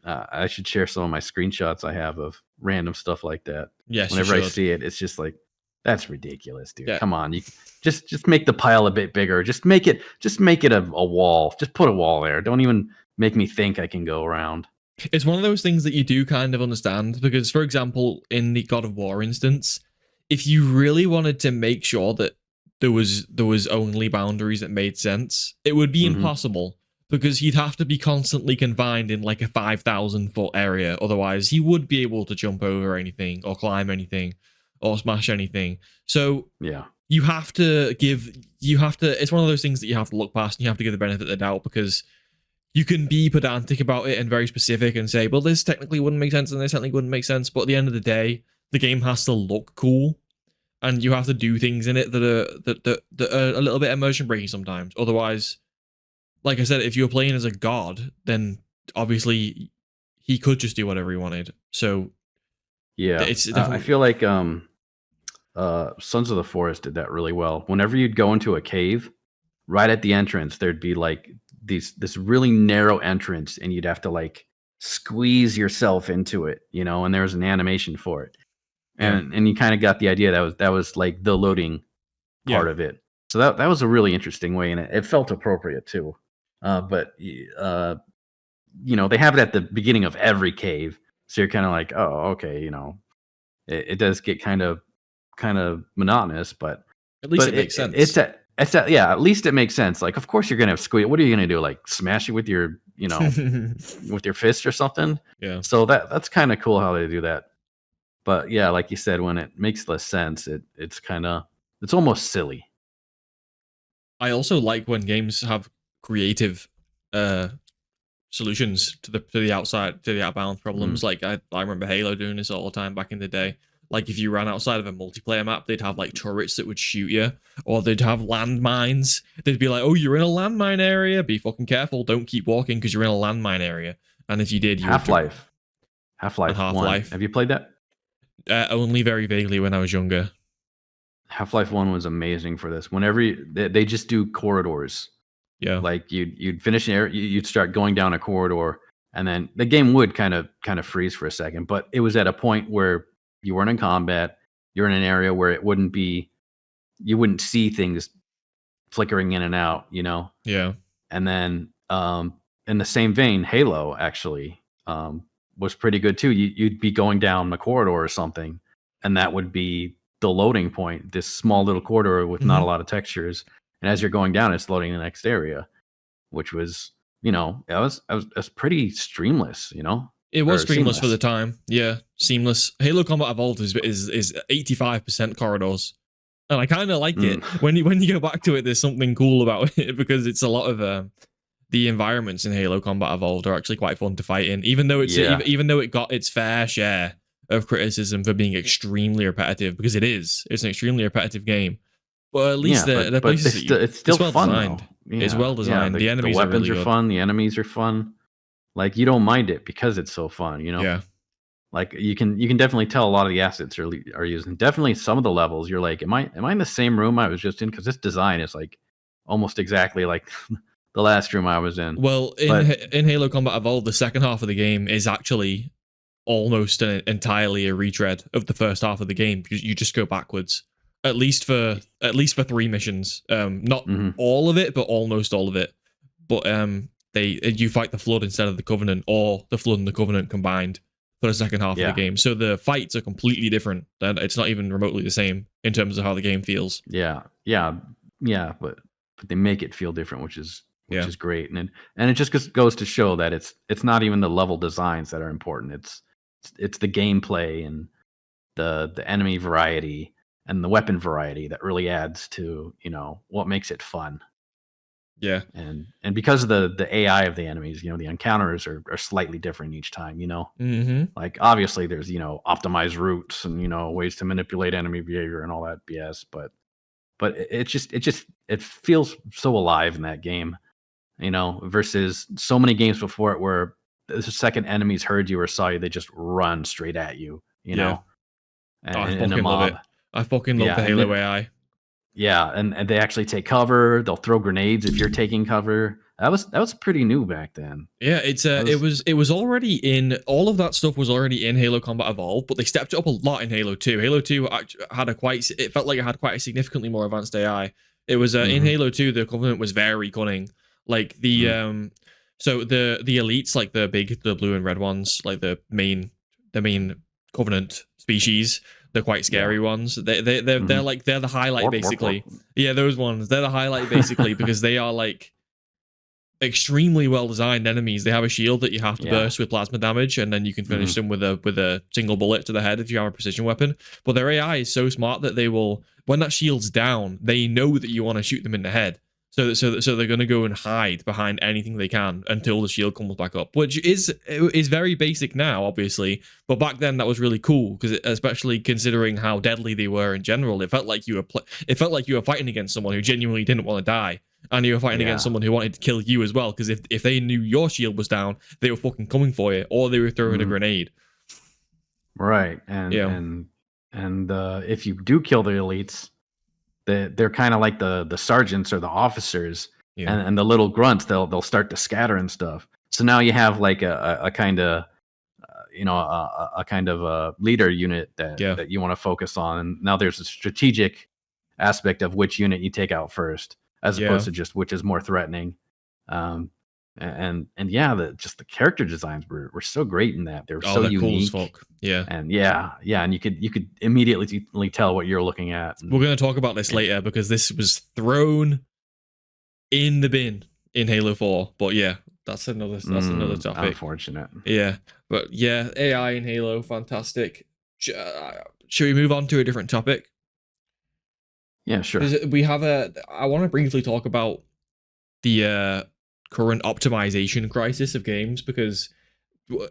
I should share some of my screenshots I have of random stuff like that. Yes, whenever I see it, it's just like, that's ridiculous, dude. Come on, you just make the pile a bit bigger. Just make it a wall. Just put a wall there. Don't even make me think I can go around. It's one of those things that you do kind of understand because, for example, in the God of War instance, if you really wanted to make sure that there was only boundaries that made sense, it would be impossible because he'd have to be constantly confined in like a 5,000 foot area. Otherwise, he would be able to jump over anything or climb anything or smash anything. So yeah, it's one of those things that you have to look past and you have to give the benefit of the doubt because you can be pedantic about it and very specific and say, well, this technically wouldn't make sense and this technically wouldn't make sense. But at the end of the day, the game has to look cool. And you have to do things in it that are a little bit immersion breaking sometimes. Otherwise, like I said, if you're playing as a god, then obviously he could just do whatever he wanted. So yeah, it's definitely... I feel like Sons of the Forest did that really well. Whenever you'd go into a cave, right at the entrance, there'd be like this really narrow entrance, and you'd have to like squeeze yourself into it, and there was an animation for it. And you kind of got the idea that was like the loading part of it. So that was a really interesting way, and it felt appropriate too. But they have it at the beginning of every cave, so you're kind of like, oh, okay, it does get kind of monotonous, but at least it makes sense. At least it makes sense. Like, of course you're gonna have squeeze. What are you gonna do? Like smash it with your with your fist or something? Yeah. So that's kind of cool how they do that. But yeah, like you said, when it makes less sense, it's almost silly. I also like when games have creative solutions to the outbound problems. Like I remember Halo doing this all the time back in the day. Like if you ran outside of a multiplayer map, they'd have like turrets that would shoot you, or they'd have landmines. They'd be like, "Oh, you're in a landmine area. Be fucking careful. Don't keep walking because you're in a landmine area." And if you did, you Half-Life and 1. Half-Life. Have you played that? Only very vaguely when I was younger. Half-Life 1 was amazing for this. Whenever they just do corridors. Yeah. Like you'd finish an area, you'd start going down a corridor, and then the game would kind of freeze for a second. But it was at a point where you weren't in combat. You're in an area where you wouldn't see things flickering in and out, you know? Yeah. And then in the same vein, Halo actually was pretty good too. You'd be going down a corridor or something, and that would be the loading point, this small little corridor with not a lot of textures. And as you're going down, it's loading the next area, which was, it was pretty streamless, It was streamless for the time. Yeah, seamless. Halo Combat Evolved is 85% corridors, and I kind of like it. When you go back to it, there's something cool about it because it's a lot of the environments in Halo Combat Evolved are actually quite fun to fight in, even though even though it got its fair share of criticism for being extremely repetitive, because it's an extremely repetitive game. But at least the places it's still well fun. Designed. Yeah. It's well designed. Yeah, the enemies the weapons are, really fun. The enemies are fun. Like you don't mind it because it's so fun. Yeah. Like you can definitely tell a lot of the assets are using. Definitely some of the levels you're like, am I in the same room I was just in? Because this design is like almost exactly like the last room I was in. Well, in Halo Combat Evolved, the second half of the game is actually almost entirely a retread of the first half of the game. You just go backwards. At least for 3 missions. Not all of it, but almost all of it. But you fight the Flood instead of the Covenant, or the Flood and the Covenant combined for the second half of the game. So the fights are completely different. And it's not even remotely the same in terms of how the game feels. Yeah, but they make it feel different, which is great. And it just goes to show that it's not even the level designs that are important. It's the gameplay and the enemy variety and the weapon variety that really adds to, what makes it fun. Yeah. And because of the AI of the enemies, the encounters are slightly different each time, Like obviously there's, optimized routes and, ways to manipulate enemy behavior and all that BS, but it feels so alive in that game, versus so many games before it where the second enemies heard you or saw you, they just run straight at you, know? And, I fucking love it. I fucking love the Halo AI. Yeah, and they actually take cover. They'll throw grenades if you're taking cover. That was pretty new back then. Yeah, it was already in, all of that stuff was already in Halo Combat Evolved, but they stepped it up a lot in Halo 2. Halo 2 had it felt like it had quite a significantly more advanced AI. It was in Halo 2, the Covenant was very cunning. Like the so the elites, like the blue and red ones, like the main Covenant species, they're quite scary ones. They're the highlight basically. Yeah, those ones. They're the highlight basically because they are like extremely well designed enemies. They have a shield that you have to burst with plasma damage, and then you can finish them with a single bullet to the head if you have a precision weapon. But their AI is so smart that they will, when that shield's down, they know that you want to shoot them in the head. So they're going to go and hide behind anything they can until the shield comes back up, which is very basic now, obviously. But back then that was really cool because, especially considering how deadly they were in general, it felt like you were fighting against someone who genuinely didn't want to die, and you were fighting against someone who wanted to kill you as well. Because if they knew your shield was down, they were fucking coming for you, or they were throwing a grenade. Right, and if you do kill the elites, they're kind of like the sergeants or the officers, and the little grunts. They'll start to scatter and stuff. So now you have like a kind of a kind of a leader unit that you want to focus on. And now there's a strategic aspect of which unit you take out first, as opposed to just which is more threatening. And the character designs were so great in that. They were so unique. Cool as fuck. Yeah. And and you could immediately tell what you're looking at. We're going to talk about this later because this was thrown in the bin in Halo 4. But yeah, that's another topic. Unfortunate. Yeah. But yeah, AI in Halo, fantastic. Should we move on to a different topic? Yeah, sure. We have I want to briefly talk about the current optimization crisis of games, because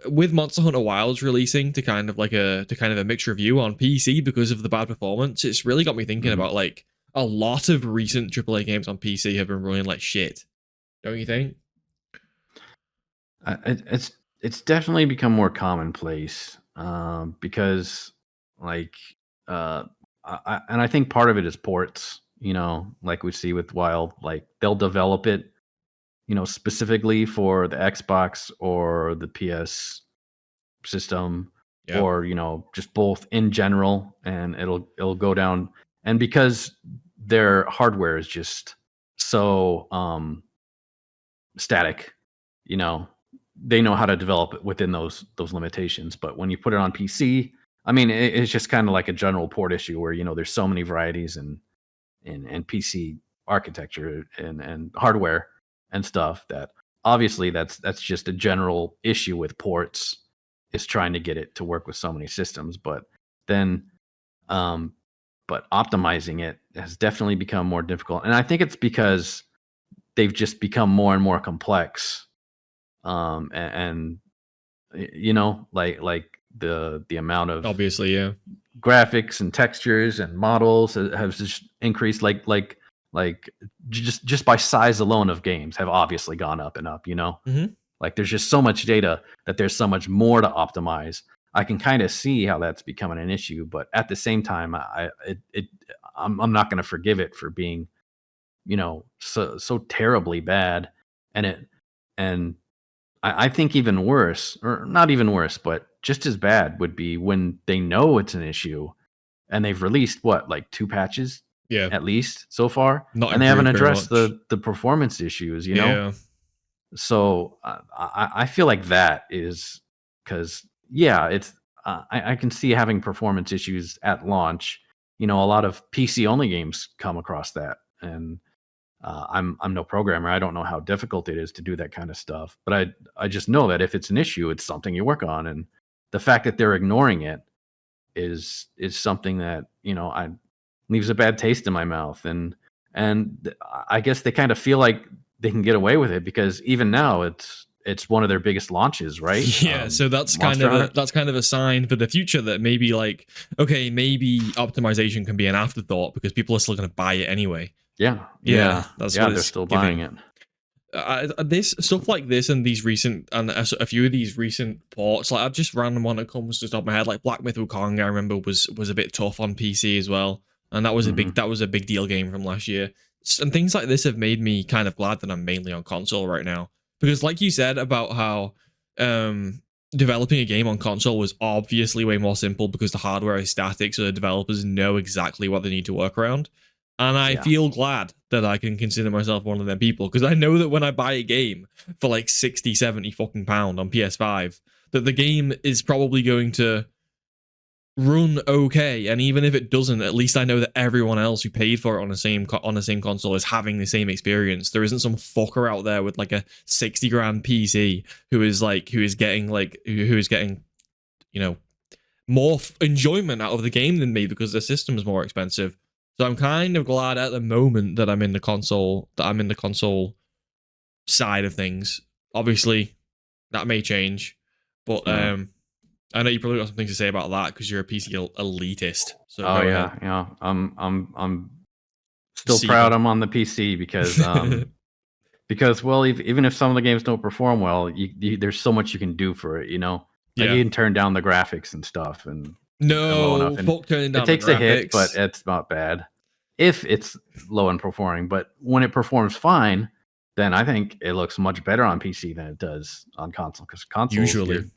with Monster Hunter Wilds releasing to kind of a mixed review on PC because of the bad performance, it's really got me thinking about like a lot of recent AAA games on PC have been running like shit. Don't you think? It's definitely become more commonplace because like and I think part of it is ports. You know, like we see with Wild, like they'll develop it, you know, specifically for the Xbox or the PS system, Yeah. or you know, just both in general, and it'll go down. And because their hardware is just so static, you know, they know how to develop it within those limitations. But when you put it on PC, I mean, it's just kind of like a general port issue where, you know, there's so many varieties and PC architecture and hardware and stuff that obviously that's just a general issue with ports, is trying to get it to work with so many systems. But then um but optimizing it has definitely become more difficult, and I think it's because they've just become more and more complex. And you know, like the amount of Obviously, yeah. graphics and textures and models have just increased, like just by size alone of games have obviously gone up and up, you know. Mm-hmm. Like there's just so much data that there's so much more to optimize. I can kind of see how that's becoming an issue, but at the same time, I'm not going to forgive it for being, you know, so terribly bad. And I think even worse, or not even worse, but just as bad would be when they know it's an issue and they've released what, like 2 patches Yeah. at least so far, Not and they haven't improved very addressed much. the performance issues, you know? Yeah. So I feel like that is because, yeah, it's I can see having performance issues at launch. You know, a lot of PC only games come across that, and I'm no programmer. I don't know how difficult it is to do that kind of stuff, but I just know that if it's an issue, it's something you work on, and the fact that they're ignoring it is something that, you know, I leaves a bad taste in my mouth. And I guess they kind of feel like they can get away with it because even now it's one of their biggest launches, right? Yeah, so that's Monster Hunter. that's kind of a sign for the future that maybe like, okay, maybe optimization can be an afterthought because people are still going to buy it anyway. Yeah, that's yeah, what they're it's still giving. buying it. This stuff like this and these recent and a few of these recent ports, like I've just random one that comes to the top of my head, like Black Myth Wukong, I remember was a bit tough on PC as well, and that was Mhm. a big deal game from last year. And things like this have made me kind of glad that I'm mainly on console right now, because like you said about how developing a game on console was obviously way more simple because the hardware is static, so the developers know exactly what they need to work around. And I Yeah. feel glad that I can consider myself one of them people, because I know that when I buy a game for like 60, 70 fucking pound on PS5, that the game is probably going to run okay. And even if it doesn't, at least I know that everyone else who paid for it on the same console is having the same experience. There isn't some fucker out there with like a 60 grand PC who is getting, you know, more enjoyment out of the game than me because the system is more expensive. So I'm kind of glad at the moment that I'm in the console side of things. Obviously, that may change, but Yeah. I know you probably got something to say about that because you're a PC elitist. So Oh go yeah, ahead. yeah. I'm still proud Seething. I'm on the PC because well, even if some of the games don't perform well, there's so much you can do for it, you know. Like Yeah. you can turn down the graphics and stuff and low No, enough, and fuck turning it down the takes a hit, but graphics. it's not bad if it's low and performing. But when it performs fine, then I think it looks much better on PC than it does on console, because consoles, Usually.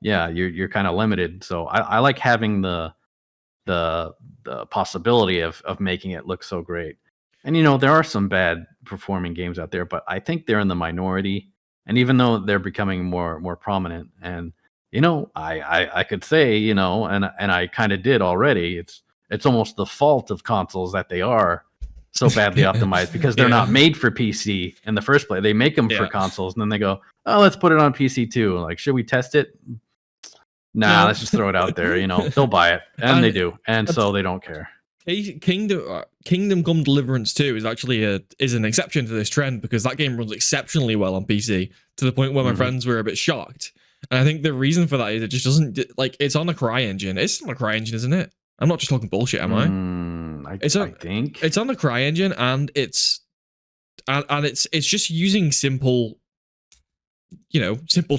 you're kind of limited. So I like having the the possibility of making it look so great. And you know, there are some bad performing games out there, but I think they're in the minority. And even though they're becoming more prominent, and you know, I could say, you know, and I kind of did already. It's almost the fault of consoles that they are so badly optimized because they're Yeah. not made for PC in the first place. They make them for Yeah. consoles, and then they go, "Oh, let's put it on PC too." Like, should we test it? Nah, No. let's just throw it out there. You know, they'll buy it, and they And do, and I'd so they don't care. Kingdom Come Deliverance 2 is actually an exception to this trend, because that game runs exceptionally well on PC to the point where my friends were a bit shocked. And I think the reason for that is it just doesn't, like, it's on a CryEngine. It's on a CryEngine, isn't it? I'm not just talking bullshit, am I? I think it's on the CryEngine, and it's just using simple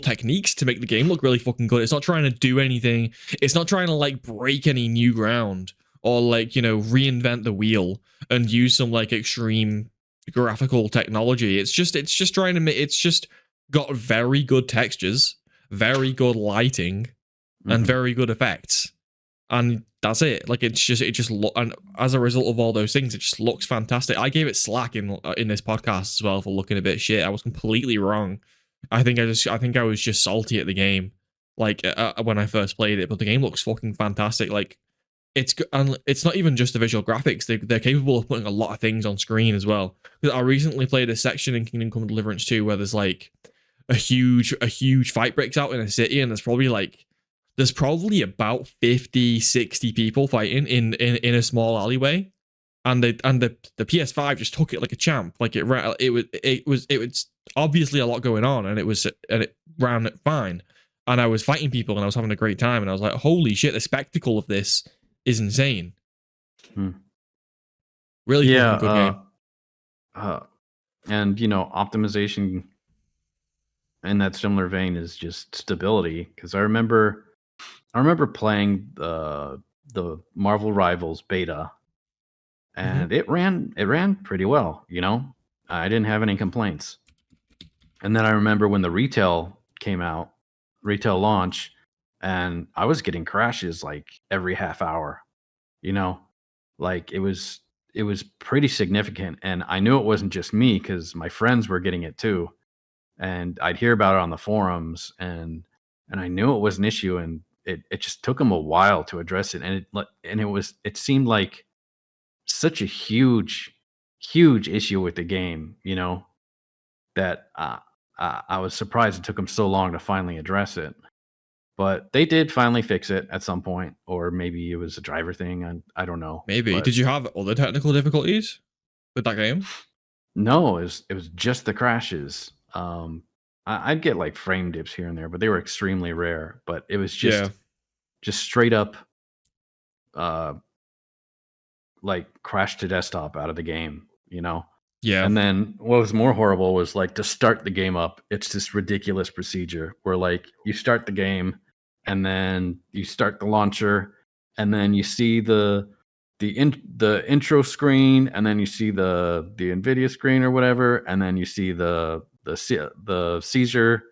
techniques to make the game look really fucking good. It's not trying to do anything. It's not trying to like break any new ground or like, reinvent the wheel and use some like extreme graphical technology. It's just trying to make, it's just got very good textures, very good lighting, and very good effects. And that's it. Like and as a result of all those things, it just looks fantastic. I gave it slack in this podcast as well for looking a bit shit. I was completely wrong. I think I was just salty at the game, like when I first played it. But the game looks fucking fantastic. Like it's not even just the visual graphics. They're capable of putting a lot of things on screen as well. Because I recently played a section in Kingdom Come Deliverance 2 where there's like a huge fight breaks out in a city, and there's probably about 50, 60 people fighting in a small alleyway. And the PS5 just took it like a champ. Like it was obviously a lot going on, and it ran fine. And I was fighting people, and I was having a great time. And I was like, holy shit, the spectacle of this is insane. Really good game. And optimization in that similar vein is just stability. Because I remember playing the Marvel Rivals beta. And it ran pretty well, I didn't have any complaints. And then I remember when the retail launch, and I was getting crashes like every half hour, like it was pretty significant. And I knew it wasn't just me because my friends were getting it too. And I'd hear about it on the forums, and I knew it was an issue, and it just took them a while to address it. And it seemed like such a huge issue with the game, that I was surprised it took them so long to finally address it. But they did finally fix it at some point, or maybe it was a driver thing. I don't know. Maybe. But did you have other technical difficulties with that game? No, it was just the crashes. I'd get like frame dips here and there, but they were extremely rare. But it was just straight up like crash to desktop out of the game, Yeah. And then what was more horrible was like to start the game up. It's this ridiculous procedure where like you start the game, and then you start the launcher, and then you see the intro screen, and then you see the NVIDIA screen or whatever, and then you see the seizure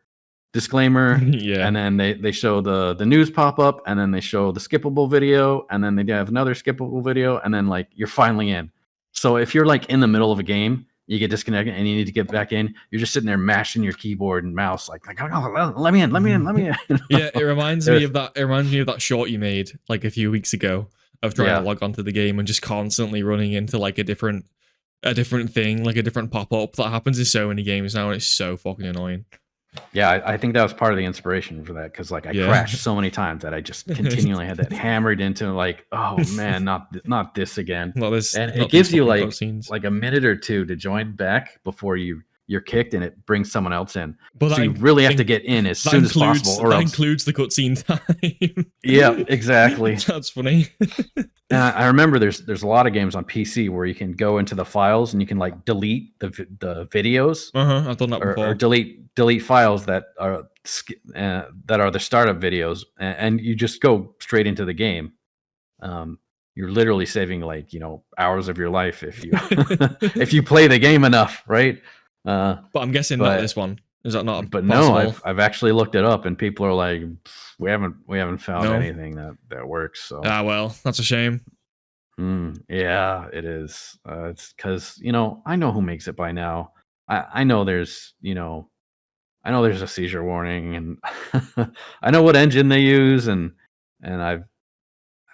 disclaimer, and then they show the news pop up, and then they show the skippable video, and then they have another skippable video, and then like you're finally in. So if you're like in the middle of a game, you get disconnected and you need to get back in, you're just sitting there mashing your keyboard and mouse like oh, let me in. Yeah, it reminds me of that short you made like a few weeks ago of trying to log onto the game and just constantly running into like a different thing, like a different pop-up that happens in so many games now, and it's so fucking annoying. Yeah, I think that was part of the inspiration for that, because like I crashed so many times that I just continually had that hammered into like, oh man, not this again. Not this, and it gives you like a minute or two to join back before you're kicked, and it brings someone else in. But so you really have to get in as soon as possible, or that else includes the cutscene time. Yeah, exactly. That's funny. And I remember there's a lot of games on PC where you can go into the files and you can like delete the videos. I've done that before. Or delete files that are the startup videos, and you just go straight into the game. You're literally saving like hours of your life if you if you play the game enough, right? But I'm guessing not this one. Is that not? But possible? No, I've actually looked it up, and people are like, we haven't found anything that works. So well, that's a shame. Yeah, it is. It's because I know who makes it by now. I know there's a seizure warning, and I know what engine they use, and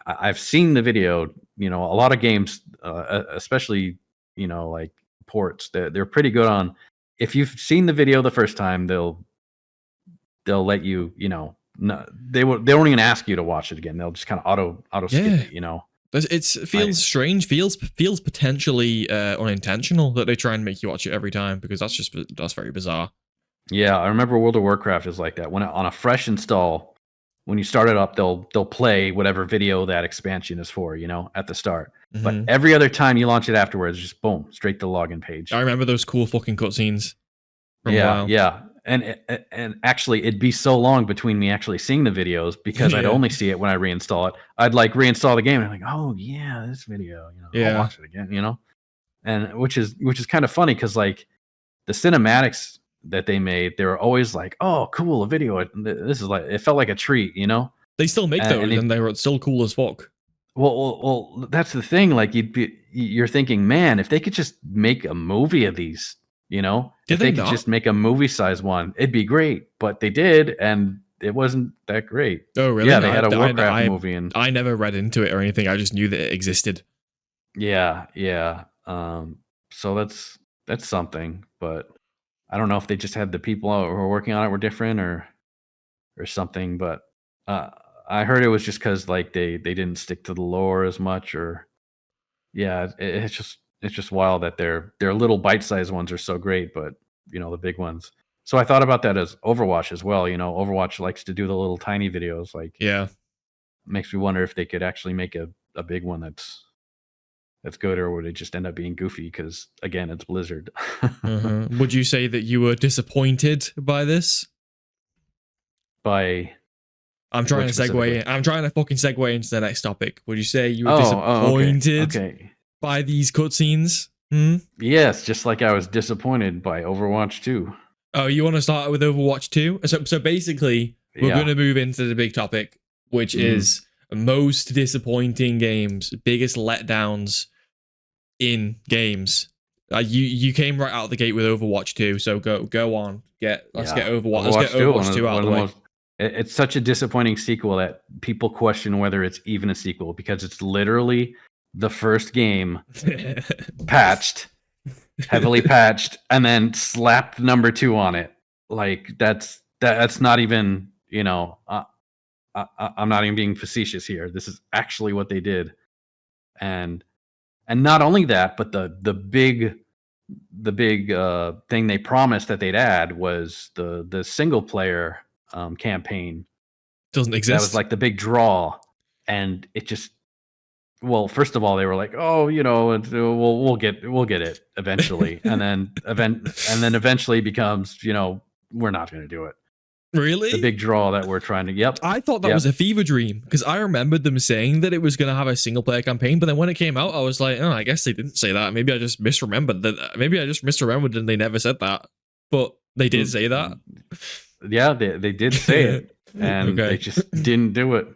I've seen the video. A lot of games, especially like ports, they're pretty good on. If you've seen the video the first time, they'll let you, no, they won't even ask you to watch it again. They'll just kind of auto skip it, It feels strange, feels potentially unintentional that they try and make you watch it every time, because that's very bizarre. Yeah, I remember World of Warcraft is like that. When on a fresh install, when you start it up, they'll play whatever video that expansion is for, at the start. But every other time you launch it afterwards, just boom, straight to the login page. I remember those cool fucking cutscenes. Yeah. And actually, it'd be so long between me actually seeing the videos because I'd only see it when I reinstall it. I'd like reinstall the game and I'm like, oh yeah, this video, I'll watch it again, and which is kind of funny because like the cinematics that they made, they were always like, oh cool, a video. This is like, it felt like a treat, They still make those, and they were still cool as fuck. Well, that's the thing. Like you're thinking, man, if they could just make a movie of these. If they could just make a movie size one, it'd be great. But they did, and it wasn't that great. Oh, really? Yeah, they had a Warcraft movie, and I never read into it or anything. I just knew that it existed. Yeah. So that's something, but I don't know if they just had the people who were working on it were different or something. But I heard it was just because like they didn't stick to the lore as much, or it's just wild that their little bite-sized ones are so great, but the big ones. So I thought about that as Overwatch as well. Overwatch likes to do the little tiny videos. Like, makes me wonder if they could actually make a big one that's good, or would it just end up being goofy? Because again, it's Blizzard. Would you say that you were disappointed by this? I'm trying to segue. I'm trying to fucking segue into the next topic. Would you say you were disappointed? Okay. By these cutscenes? Yes, just like I was disappointed by Overwatch 2. Oh, you want to start with Overwatch 2? So basically, we're going to move into the big topic, which is most disappointing games, biggest letdowns in games. You came right out of the gate with Overwatch 2, so go on. Let's get Overwatch 2 out of the way. It's such a disappointing sequel that people question whether it's even a sequel, because it's literally the first game patched, heavily patched, and then slapped number 2 on it. Like that's not even, I'm not even being facetious here. This is actually what they did. And not only that, but the big thing they promised that they'd add was the single player campaign. Doesn't exist. That was like the big draw, and it just, well, first of all, they were like, oh, we'll get it eventually, and then eventually becomes, we're not going to do it. Really? The big draw that we're trying to. Yep. I thought that was a fever dream, because I remembered them saying that it was going to have a single player campaign, but then when it came out, I was like, oh, I guess they didn't say that. Maybe I just misremembered that. Maybe I just misremembered and they never said that, but they did say that. Yeah, they did say it, and they just didn't do it.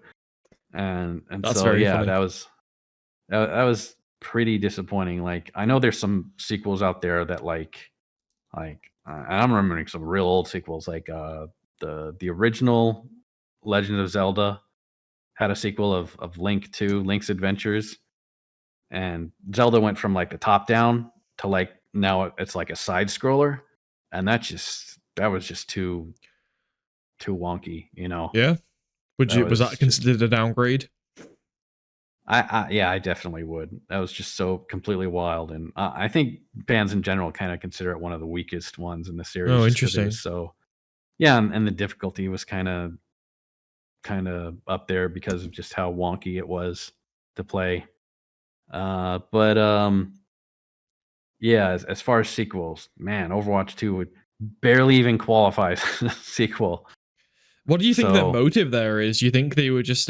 And that's so very funny. that was pretty disappointing. Like, I know there's some sequels out there that like I'm remembering some real old sequels, like the original Legend of Zelda had a sequel of Link's Adventures, and Zelda went from like the top down to like now it's like a side scroller, and that was just too wonky, Yeah. Was that considered a downgrade? I definitely would. That was just so completely wild, and I think fans in general kind of consider it one of the weakest ones in the series. Oh, interesting. So, yeah, and the difficulty was kind of up there because of just how wonky it was to play. But yeah, as far as sequels, man, Overwatch 2 would barely even qualify as a sequel. What do you think their motive there is? Do you think they were just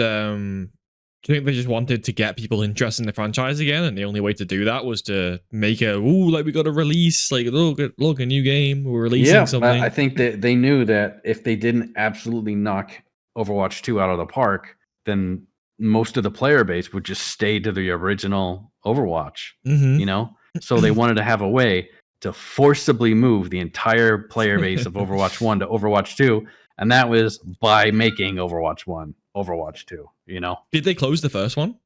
do you think they just wanted to get people interested in the franchise again, and the only way to do that was to make we got to release, like, look, a new game, we're releasing something? I think that they knew that if they didn't absolutely knock Overwatch 2 out of the park, then most of the player base would just stay to the original Overwatch. So they wanted to have a way to forcibly move the entire player base of Overwatch 1 to Overwatch 2, and that was by making Overwatch 1 Overwatch 2. Did they close the first one?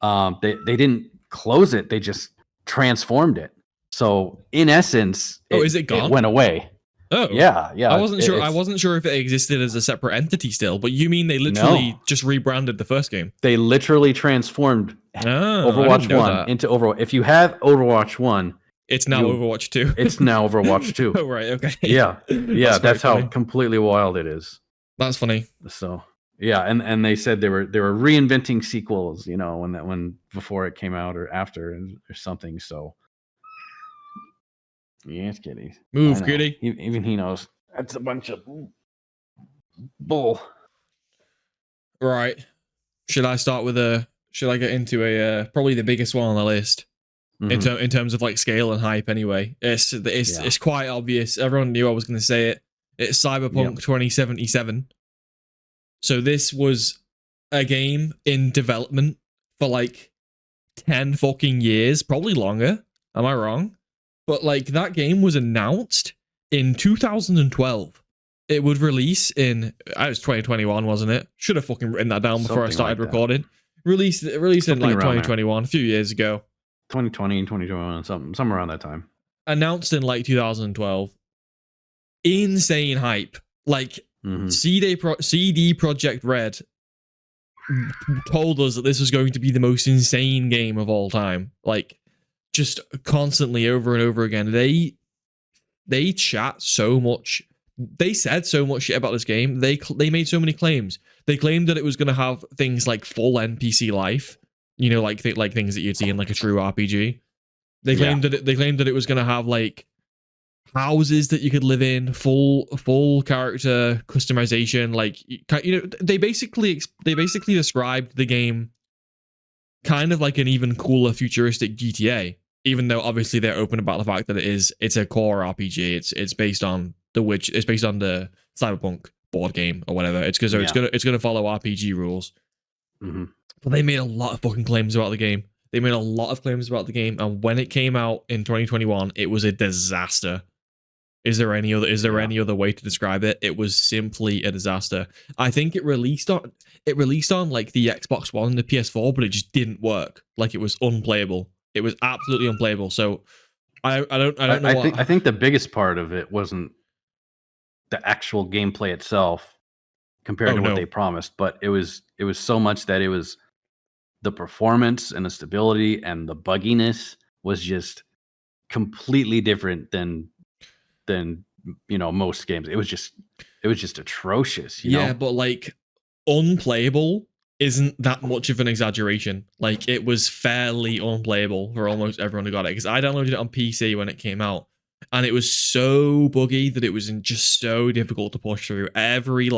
They didn't close it, they just transformed it. So in essence, is it gone? It went away. Oh, Yeah, I yeah. wasn't sure. I wasn't sure if it existed as a separate entity still. But you mean they literally No. just rebranded the first game? They literally transformed Oh, I didn't Overwatch know 1 that. into Overwatch. If you have Overwatch 1, It's now Overwatch 2. it's now Overwatch 2. Oh, right. Okay. Yeah. Yeah, that's how funny. completely wild it is. That's funny. So, yeah, and they said they were reinventing sequels, you know, when before it came out or after or something. So, yes, Kitty. Move, Kitty. Even he knows. That's a bunch of bull. Right. Should I start with should I get into a probably the biggest one on the list in terms of like scale and hype anyway? It's quite obvious. Everyone knew I was going to say it. It's Cyberpunk 2077. So this was a game in development for like 10 fucking years, probably longer. Am I wrong? But like that game was announced in 2012. It would release in, it was 2021, wasn't it? Should have fucking written that down before I started recording. Released in like 2021, a few years ago. 2020 and 2021, somewhere around that time. Announced in like 2012. Insane hype. Like CD Projekt Red told us that this was going to be the most insane game of all time. Like, just constantly over and over again. They chat so much. They said so much shit about this game. They made so many claims. They claimed that it was going to have things like full NPC life, you know, like things that you'd see in like a true RPG. They claimed that it was going to have like houses that you could live in, full character customization. Like, you know, they basically described the game kind of like an even cooler futuristic GTA. Even though obviously they're open about the fact that it's a core RPG. It's based on it's based on the Cyberpunk board game or whatever. It's gonna follow RPG rules. But they made a lot of fucking claims about the game. And when it came out in 2021, it was a disaster. Is there any other way to describe it? It was simply a disaster. I think it released on like the Xbox One and the PS4, but it just didn't work. Like, it was unplayable. It was absolutely unplayable. So I don't know. I think the biggest part of it wasn't the actual gameplay itself compared to what they promised, but it was so much that it was the performance and the stability and the bugginess was just completely different than you know, most games. It was just atrocious, you know? But like, unplayable isn't that much of an exaggeration. Like, it was fairly unplayable for almost everyone who got it, because I downloaded it on PC when it came out, and it was so buggy that it was just so difficult to push through. Every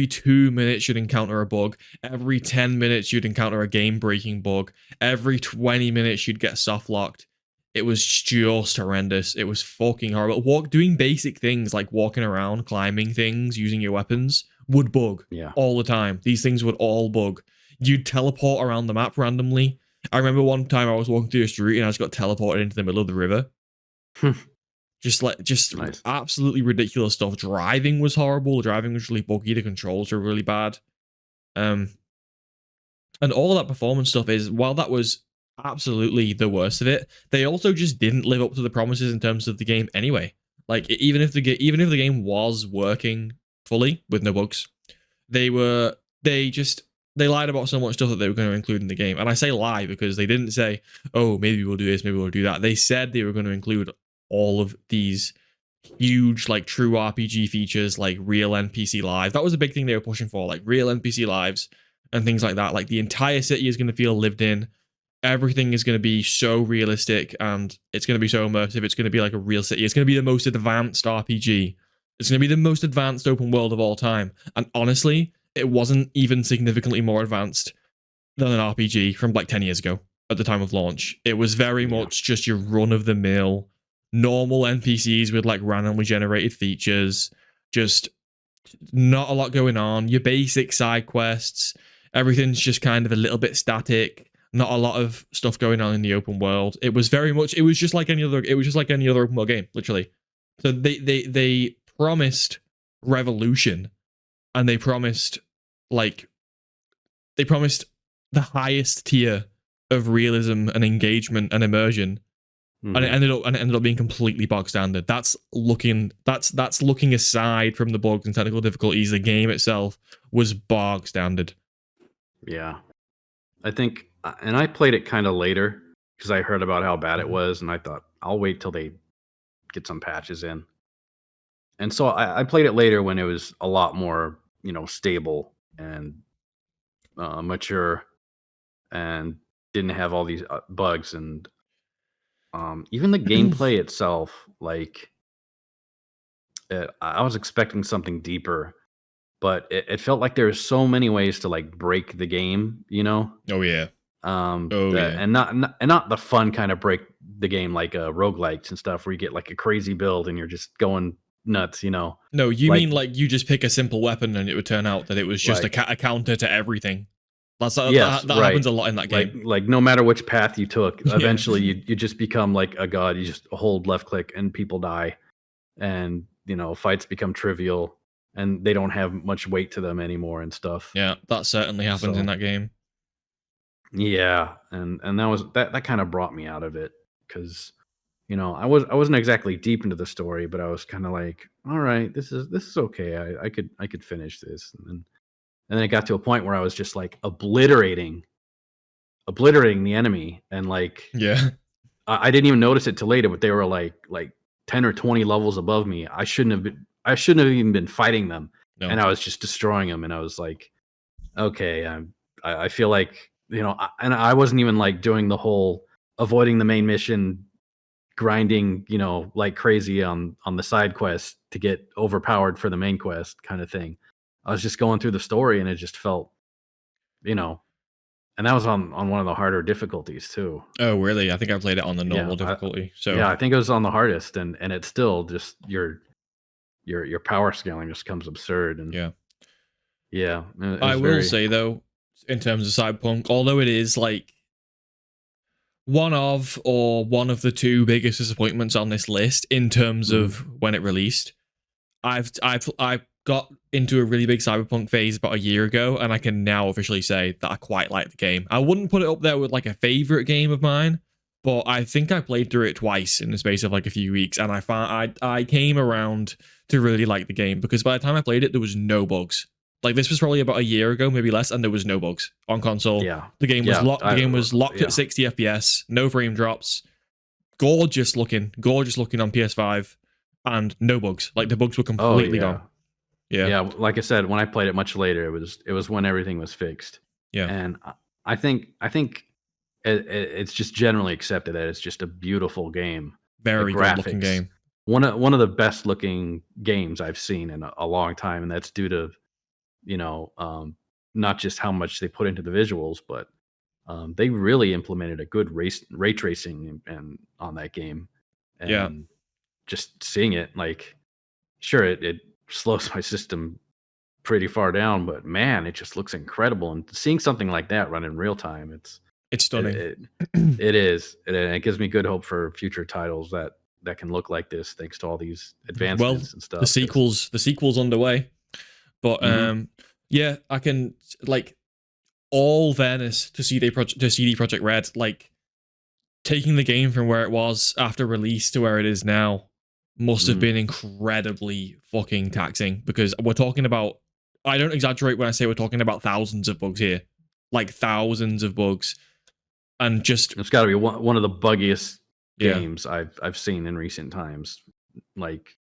2 minutes you'd encounter a bug. Every 10 minutes you'd encounter a game-breaking bug. Every 20 minutes you'd get soft locked. It was just horrendous. It was fucking horrible. Doing basic things like walking around, climbing things, using your weapons would bug all the time. These things would all bug. You'd teleport around the map randomly. I remember one time I was walking through a street and I just got teleported into the middle of the river. Just nice. Absolutely ridiculous stuff. Driving was horrible. Driving was really buggy. The controls were really bad. And all of that performance stuff is, while that was absolutely the worst of it, they also just didn't live up to the promises in terms of the game anyway. Like, even if the game was working fully with no bugs, they lied about so much stuff that they were going to include in the game. And I say lie because they didn't say, oh, maybe we'll do this, maybe we'll do that. They said they were going to include all of these huge, like, true RPG features, like real NPC lives. That was a big thing they were pushing for, like real NPC lives and things like that. Like, the entire city is going to feel lived in. Everything is going to be so realistic, and it's going to be so immersive. It's going to be like a real city. It's going to be the most advanced RPG. It's going to be the most advanced open world of all time. And honestly, it wasn't even significantly more advanced than an RPG from like 10 years ago at the time of launch. It was very much just your run-of-the-mill, normal NPCs with like randomly generated features. Just not a lot going on. Your basic side quests. Everything's just kind of a little bit static. Not a lot of stuff going on in the open world. It was just like any other open world game, literally. So they promised revolution, and they promised the highest tier of realism and engagement and immersion. And it Mhm. ended up being completely bog standard. That's looking aside from the bugs and technical difficulties. The game itself was bog standard. Yeah. I think, and I played it kind of later because I heard about how bad it Mhm. was, and I thought I'll wait till they get some patches in. And so I played it later when it was a lot more, stable and mature, and didn't have all these bugs. And even the gameplay itself, like I was expecting something deeper, but it felt like there were so many ways to like break the game, Oh yeah. Oh that, yeah. and not the fun kind of break the game like roguelikes and stuff where you get like a crazy build and you're just going nuts, No, you like mean like you just pick a simple weapon and it would turn out that it was just like a counter to everything. yes, That right. happens a lot in that Like game. like no matter which path you took, Yeah. eventually you just become like a god. You just hold left click and people die, and fights become trivial, and they don't have much weight to them anymore and stuff. Yeah, that certainly happens in So that game. yeah, and that kind of brought me out of it because I wasn't exactly deep into the story, but I was kind of like, all right, this is okay. I could finish this, and then it got to a point where I was just like obliterating the enemy, and like Yeah. I didn't even notice it till later, but they were like 10 or 20 levels above me. I shouldn't have even been fighting them, No. and I was just destroying them. And I was like, okay, I feel like and I wasn't even like doing the whole avoiding the main mission, grinding like crazy on the side quest to get overpowered for the main quest kind of thing. I was just going through the story, and it just felt, you know, and that was on one of the harder difficulties too. Oh really? I think I played it on the Yeah, normal difficulty. So yeah, I think it was on the hardest, and it's still just your power scaling just comes absurd. And yeah. yeah, it I was will very. say though, in terms of Cyberpunk, although it is like one of the two biggest disappointments on this list in terms Mhm. of when it released, I got into a really big Cyberpunk phase about a year ago, and I can now officially say that I quite like the game. I wouldn't put it up there with like a favorite game of mine, but I think I played through it twice in the space of like a few weeks, and I found I came around to really like the game because by the time I played it, there was no bugs. Like this was probably about a year ago, maybe less, and there was no bugs on console. Yeah, The game was yeah, locked. The game was locked at yeah. 60 FPS, no frame drops, gorgeous looking on PS5, and no bugs. Like the bugs were Oh completely yeah, gone. Yeah, yeah. Like I said, when I played it much later, it was when everything was fixed, yeah, and I think it's just generally accepted that it's just a beautiful game. The very good looking graphics, game. one of the best looking games I've seen in a long time, and that's due to you know um, not just how much they put into the visuals, but they really implemented a good ray tracing and on that game, Yeah, and just seeing it, like, sure, it slows my system pretty far down, but man, it just looks incredible. And seeing something like that run in real time, it's it stunning. it, it is, it gives me good hope for future titles that can look like this, thanks to all these Well, advancements and stuff. Because the sequel's underway, but yeah, I can like all fairness to CD Project Red, like taking the game from where it was after release to where it is now must have been incredibly fucking taxing because we're talking about, I don't exaggerate when I say we're talking about thousands of bugs here, like thousands of bugs, and just it's got to be one of the buggiest yeah, games I've seen in recent times. Like,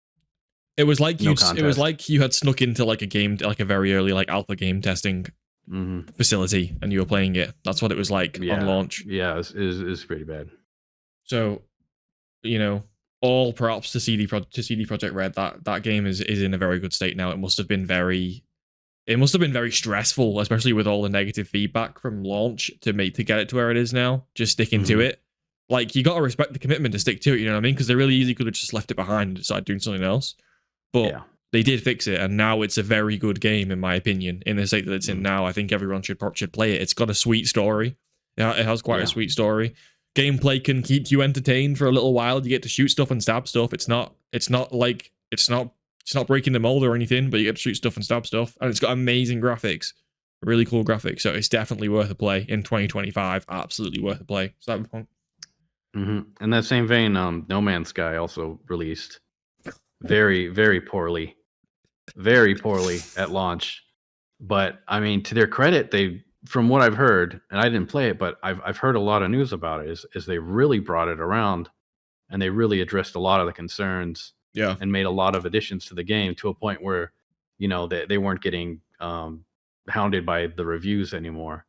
it no was contest. like you had snuck into like a game, like a very early like alpha game testing Hmm. facility and you were playing it. That's what it was like on Yeah, launch. yeah, it's pretty bad. So, you know, all props to CD Project Red. That game is in a very good state now. It must have been very stressful, especially with all the negative feedback from launch to get it to where it is now. Just sticking to Hmm. it. Like you got to respect the commitment to stick to it. You know what I mean? Because they really easily could have just left it behind and decided doing something else. But Yeah. they did fix it, and now it's a very good game in my opinion. In the state that it's in now, I think everyone should play it. It's got a sweet story. Yeah, it has quite a Yeah. sweet story. Gameplay can keep you entertained for a little while. You get to shoot stuff and stab stuff. It's not breaking the mold or anything, but you get to shoot stuff and stab stuff, and it's got amazing graphics, really cool graphics. So it's definitely worth a play in 2025. Absolutely worth a play. Cyberpunk. In that same vein, No Man's Sky also released very, very poorly at launch. But I mean, to their credit, they, from what I've heard, and I didn't play it, but I've heard a lot of news about it. Is they really brought it around, and they really addressed a lot of the concerns, Yeah. and made a lot of additions to the game to a point where, they weren't getting hounded by the reviews anymore,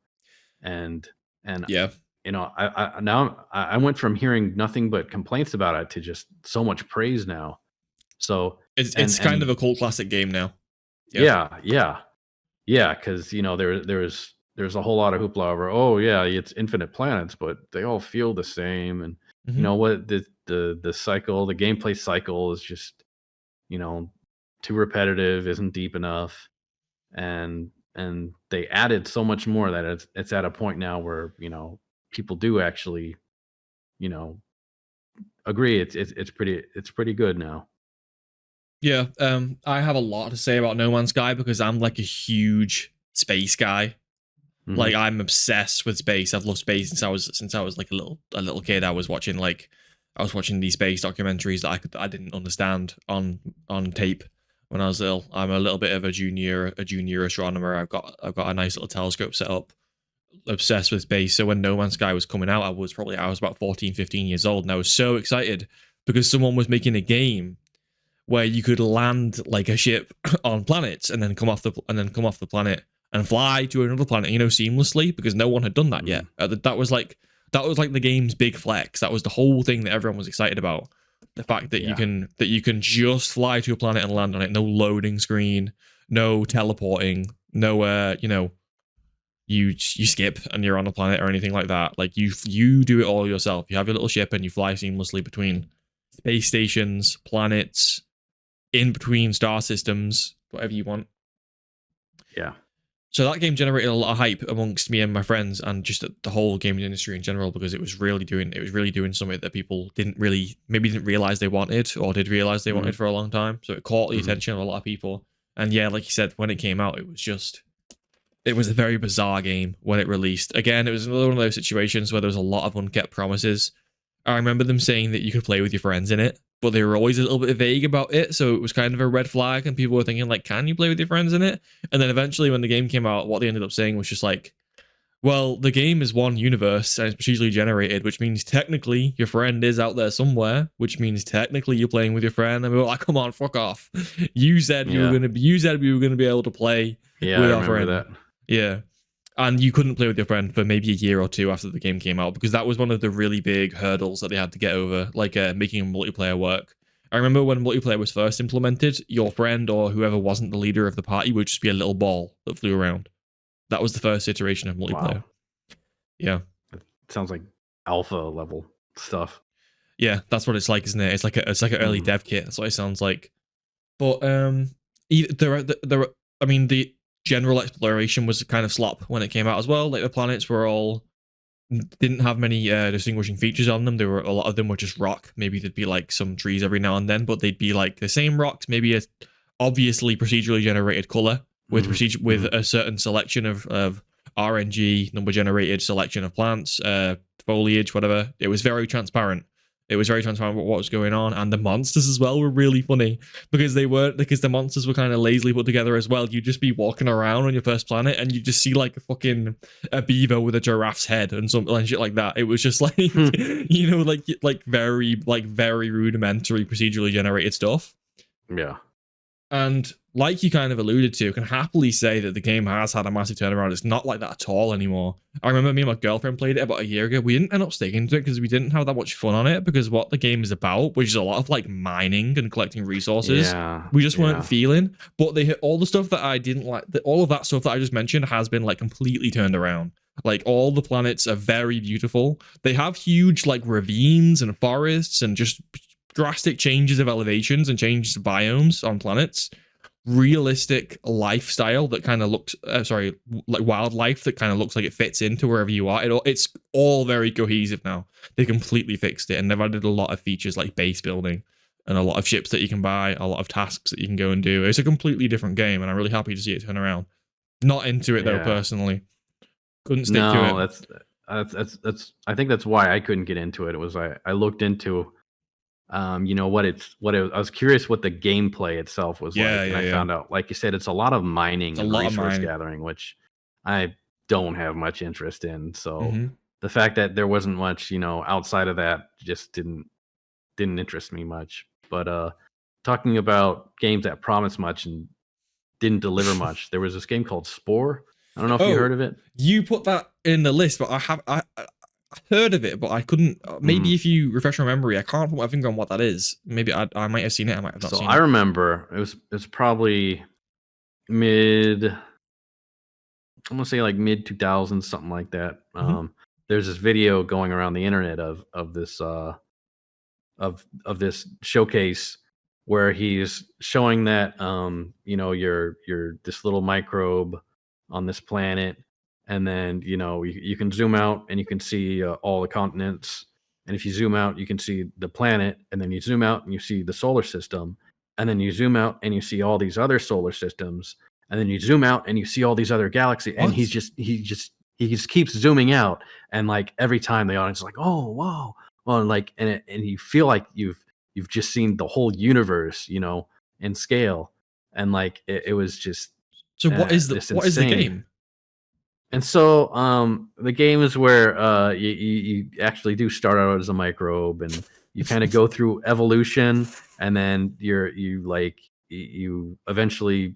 and Yeah. I went from hearing nothing but complaints about it to just so much praise now. So It's kind of a cult classic game now. Yeah. Because there's a whole lot of hoopla over. Oh yeah, it's infinite planets, but they all feel the same, and what the cycle, the gameplay cycle is just too repetitive, isn't deep enough, and they added so much more that it's at a point now where people do actually you know agree it's pretty good now. Yeah, I have a lot to say about No Man's Sky because I'm like a huge space guy. Like Mhm. I'm obsessed with space. I've loved space since I was like a little kid. I was watching these space documentaries that I didn't understand on tape when I was little. I'm a little bit of a junior astronomer. I've got a nice little telescope set up. Obsessed with space. So when No Man's Sky was coming out, I was about 14, 15 years old, and I was so excited because someone was making a game where you could land like a ship on planets and then come off the planet and fly to another planet, seamlessly, because no one had done that yet. That was like the game's big flex. That was the whole thing that everyone was excited about. The fact that you can just fly to a planet and land on it, no loading screen, no teleporting, no you skip and you're on a planet or anything like that. Like you do it all yourself. You have your little ship and you fly seamlessly between space stations, planets, in between star systems, whatever you want. Yeah. So that game generated a lot of hype amongst me and my friends, and just the whole gaming industry in general, because it was really doing something that people didn't realize they wanted, or did realize they wanted for a long time. So it caught the attention of a lot of people. And yeah, like you said, when it came out, it was a very bizarre game when it released. Again, it was another one of those situations where there was a lot of unkept promises. I remember them saying that you could play with your friends in it, but they were always a little bit vague about it, so it was kind of a red flag, and people were thinking, like, can you play with your friends in it? And then eventually, when the game came out, what they ended up saying was just like, well, the game is one universe, and it's procedurally generated, which means technically your friend is out there somewhere, which means technically you're playing with your friend. And we were like, come on, fuck off. You said we were gonna be able to play with our friend. That. Yeah. And you couldn't play with your friend for maybe a year or two after the game came out, because that was one of the really big hurdles that they had to get over, like making multiplayer work. I remember when multiplayer was first implemented, your friend or whoever wasn't the leader of the party would just be a little ball that flew around. That was the first iteration of multiplayer. Wow. Yeah. It sounds like alpha level stuff. Yeah, that's what it's like, isn't it? It's like an early dev kit. That's what it sounds like. But the general exploration was kind of slop when it came out as well. Like the planets didn't have many distinguishing features on them. A lot of them were just rock. Maybe there'd be like some trees every now and then, but they'd be like the same rocks. Maybe a obviously procedurally generated color with a certain selection of RNG, number generated selection of plants, foliage, whatever. It was very transparent. It was very transparent what was going on, and the monsters as well were really funny because the monsters were kind of lazily put together as well. You'd just be walking around on your first planet, and you just see like a beaver with a giraffe's head and something like shit like that. It was just like like very rudimentary procedurally generated stuff. Yeah. And like you kind of alluded to, I can happily say that the game has had a massive turnaround. It's not like that at all anymore. I remember me and my girlfriend played it about a year ago. We didn't end up sticking to it because we didn't have that much fun on it, because what the game is about, which is a lot of like mining and collecting resources, we just weren't feeling. But they hit all the stuff that I didn't like. All of that stuff that I just mentioned has been like completely turned around. Like all the planets are very beautiful. They have huge like ravines and forests and just drastic changes of elevations and changes of biomes on planets. Realistic lifestyle that kind of looks like wildlife that kind of looks like it fits into wherever you are. It's all very cohesive now. They completely fixed it, and they've added a lot of features like base building and a lot of ships that you can buy, a lot of tasks that you can go and do. It's a completely different game, and I'm really happy to see it turn around. Not into it though, personally. Couldn't stick to it. that's I think that's why I couldn't get into it. It was I looked into you know I was curious what the gameplay itself was Yeah, like, and yeah, I yeah. found out, like you said, it's a lot of mining It's a and lot of resource mine. gathering, which I don't have much interest in. So Hmm. the fact that there wasn't much, outside of that just didn't interest me much. But talking about games that promise much and didn't deliver much, there was this game called Spore. I don't know if you heard Oh, of it. you put that in the list, but I heard of it, but I couldn't. Maybe Mhm. if you refresh my memory, I can't put my finger on what that is. Maybe I might have seen it. I might have not So seen I it. remember it's probably mid I'm gonna say like mid 2000s, something like that. Hmm. There's this video going around the internet of this of this showcase where he's showing that you're this little microbe on this planet, and then you can zoom out and you can see all the continents, and if you zoom out you can see the planet, and then you zoom out and you see the solar system, and then you zoom out and you see all these other solar systems, and then you zoom out and you see all these other galaxies, and What? he just keeps zooming out, and like every time the audience is like, oh wow. Well, and you feel like you've just seen the whole universe, in scale, and like it was just So this what is the insane. game? And so the game is where you actually do start out as a microbe, and you kind of go through evolution, and then you eventually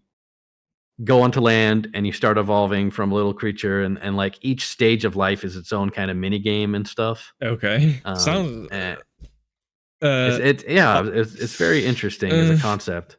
go onto land and you start evolving from a little creature, and like each stage of life is its own kind of mini game and stuff. Okay, Um, sounds and It's uh, it's yeah, uh, it's very interesting as a uh concept,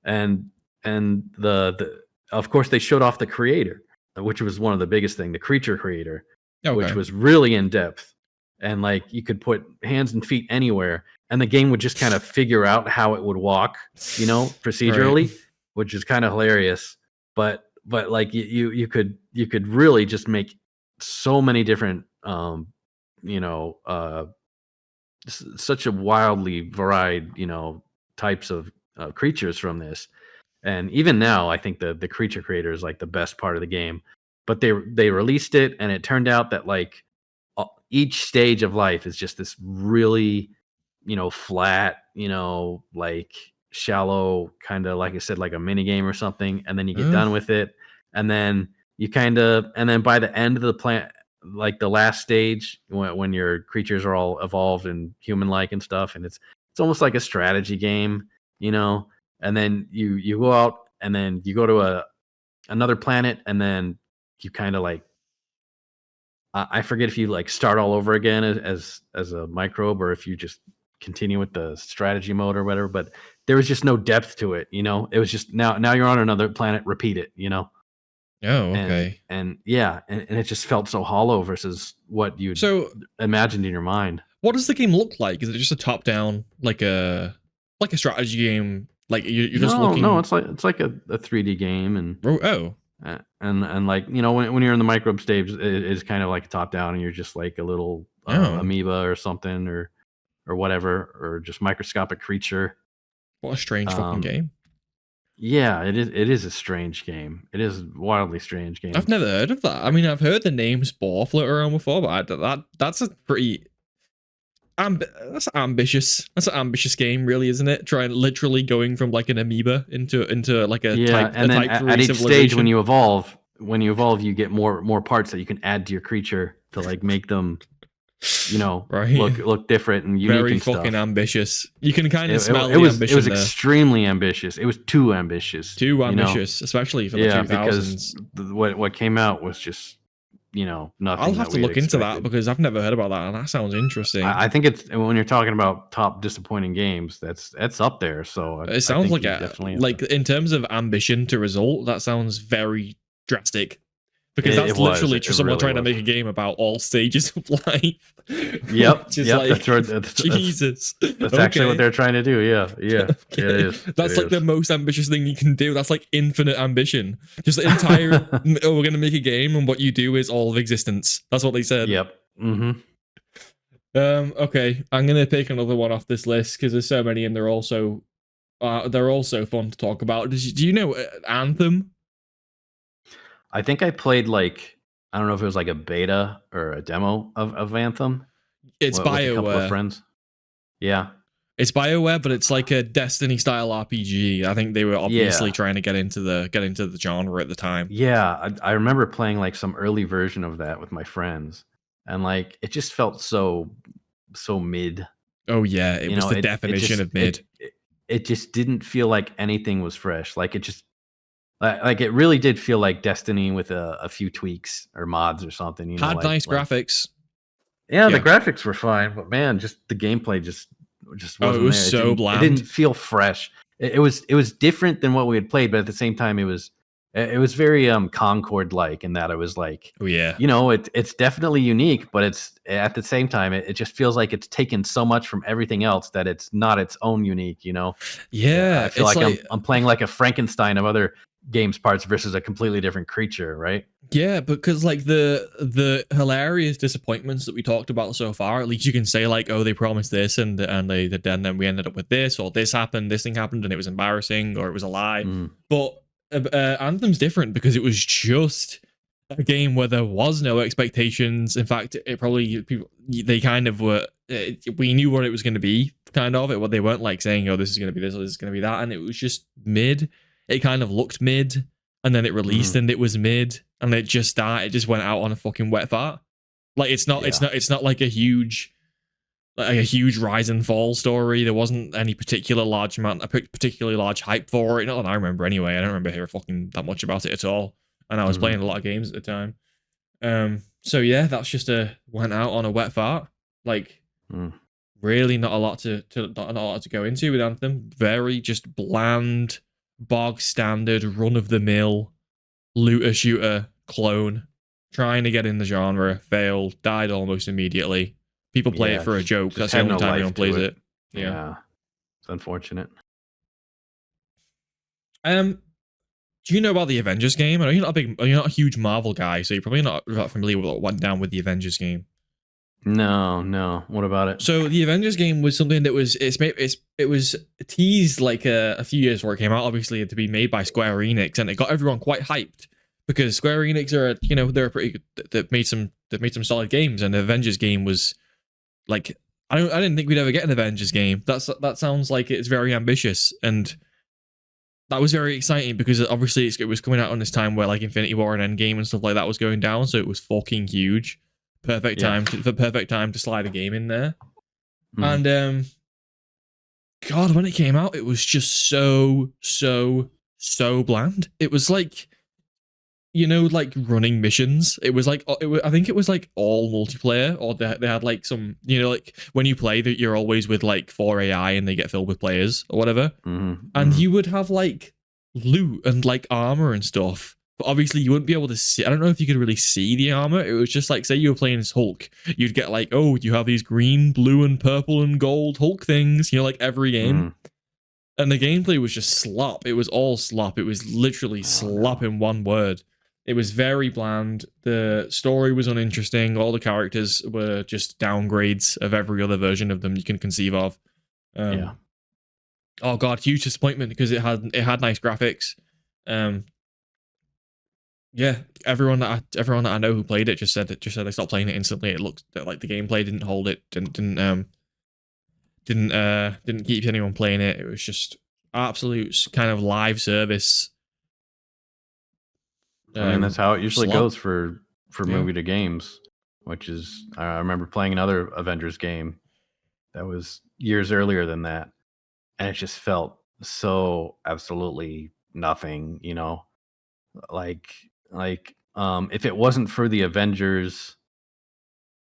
and the of course they showed off the creator, which was one of the biggest thing, the creature creator, which okay. was really in depth, and like you could put hands and feet anywhere, and the game would just kind of figure out how it would walk, Right. procedurally, which is kind of hilarious. But like you could really just make so many different you know such a wildly varied, types of creatures from this. And even now, I think the creature creator is like the best part of the game. But they released it, and it turned out that like each stage of life is just this really, flat, like shallow kind of, like I said, like a mini game or something. And then you get Uh, done with it, and then and then by the end of the plant, like the last stage, when your creatures are all evolved and human like and stuff, and it's almost like a strategy game, you know. And then you go out, and then you go to another planet, and then you kind of like I forget if you like start all over again as a microbe, or if you just continue with the strategy mode or whatever. But there was just no depth to it, you know. It was just now you're on another planet, repeat it, you know. oh, And okay. and yeah, and it just felt so hollow versus what you'd So imagined in your mind. what does the game look like? Is it just a top down, like a strategy game? Like you're just No, looking. it's like a 3D game, and Oh, oh, like when you're in the microbe stage, it's kind of like top down, and you're just like a little oh. amoeba or something, or whatever, or just microscopic creature. What a strange fucking Um, game. yeah, it is a strange game. It is a wildly strange I've game. never heard of that. I mean, I've heard the name Spore float around before, but that's a pretty that's ambitious. That's an ambitious game, really, isn't it? Trying literally going from like an amoeba into like Yeah, a and then type at three each stage civilization. when you evolve, you get more parts that you can add to your creature to like make them, Right. look different and unique Very and fucking stuff. ambitious. You can kind It, of it, smell it the was it was ambition there. extremely ambitious. It was too ambitious, Too you know. ambitious, especially for the Yeah, because 2000s. what came out was just I'll nothing have that to we had look into that expected. because I've never heard about that, and that sounds interesting. I think it's when you're talking about top disappointing games, that's up there. So It I sounds think like you a definitely have to. like in terms of ambition to result, that sounds very drastic. Because It that's was. literally It someone really trying to was. make a game about all stages of life. Yep. Which is Yep. That's like right. Jesus. That's actually what Okay. they're trying to do. Yeah. Yeah. It Okay. is. It That's like the is. most ambitious thing you can do. That's like infinite ambition. Just the entire oh, we're gonna make a game and what you do is all of existence. That's what they said. Yep. Mm-hmm. Okay. I'm gonna pick another one off this list because there's so many and they're also fun to talk about. Do you know Anthem? I think I played like I don't know if it was like a beta or a demo of Anthem It's with a couple of BioWare. friends. Yeah. It's BioWare, but it's like a Destiny style RPG. I think they were obviously Yeah. trying to get into the genre at the time. Yeah. I remember playing like some early version of that with my friends, and like it just felt so mid. Oh yeah, it You was know, the it definition just of mid. it just didn't feel like anything was fresh. Like it just like it really did feel like Destiny with a few tweaks or mods or something. You know, Had nice graphics. yeah, the Yeah. graphics were fine, but man, just the gameplay just Oh, it wasn't was there. so It bland. didn't feel fresh. It was different than what we had played, but at the same time, it was very Concord like in that it was like, Oh yeah. you know, it's definitely unique, but it's at the same time it just feels like it's taken so much from everything else that it's not its own unique. You know, Yeah, I feel it's like I'm playing like a Frankenstein of other games parts versus a completely different creature, right? yeah, because like the hilarious disappointments that we talked about so far, at least you can say like, oh, they promised this and they did, and then we ended up with this, or this happened, this thing happened, and it was embarrassing, or it was a lie. Mm. But Anthem's different because it was just a game where there was no expectations. In fact, it probably they kind of were. We knew what it was going to be, kind of. It, they weren't like saying, "Oh, this is going to be this or this is going to be that," and it was just mid. It kind of looked mid, and then it released and it was mid, and it just went out on a fucking wet fart. Like it's not like a huge rise and fall story. There wasn't any particularly large hype for it. Not that I remember anyway. I don't remember hearing fucking that much about it at all. And I was playing a lot of games at the time. So yeah, that's just went out on a wet fart. Like really not a lot to go into with Anthem. Very just bland, bog standard, run of the mill, looter shooter clone. Trying to get in the genre, failed, died almost immediately. People play it for a joke. That's the only time anyone plays it. Yeah. It's unfortunate. Do you know about the Avengers game? I know you're not a huge Marvel guy, so you're probably not familiar with what went down with the Avengers game. No. What about it? So the Avengers game was something that it was teased like a few years before it came out, obviously to be made by Square Enix, and it got everyone quite hyped because Square Enix are they're pretty good. They've made some solid games, and the Avengers game was like I didn't think we'd ever get an Avengers game. That sounds like it's very ambitious, and that was very exciting because obviously it was coming out on this time where like Infinity War and Endgame and stuff like that was going down, so it was fucking huge. Perfect time to slide a game in there. And God, when it came out, it was just so bland. It was like like running missions. It was like I think it was like all multiplayer, or they had like some like when you play that you're always with like 4 AI and they get filled with players or whatever, and you would have like loot and like armor and stuff. But obviously you wouldn't be able to see. I don't know if you could really see the armor. It was just like, say you were playing as Hulk, you'd get like, oh, you have these green, blue, and purple and gold Hulk things, like every game. And the gameplay was just slop. It was all slop. It was literally slop in one word. It was very bland. The story was uninteresting. All the characters were just downgrades of every other version of them you can conceive of. Yeah. Oh god, huge disappointment because it had nice graphics. Yeah, everyone that I know who played it just said they stopped playing it instantly. It looked like the gameplay didn't hold it, didn't keep anyone playing it. It was just absolute kind of live service. I mean, that's how it usually goes for movie to games, which is I remember playing another Avengers game that was years earlier than that, and it just felt so absolutely nothing, like if it wasn't for the Avengers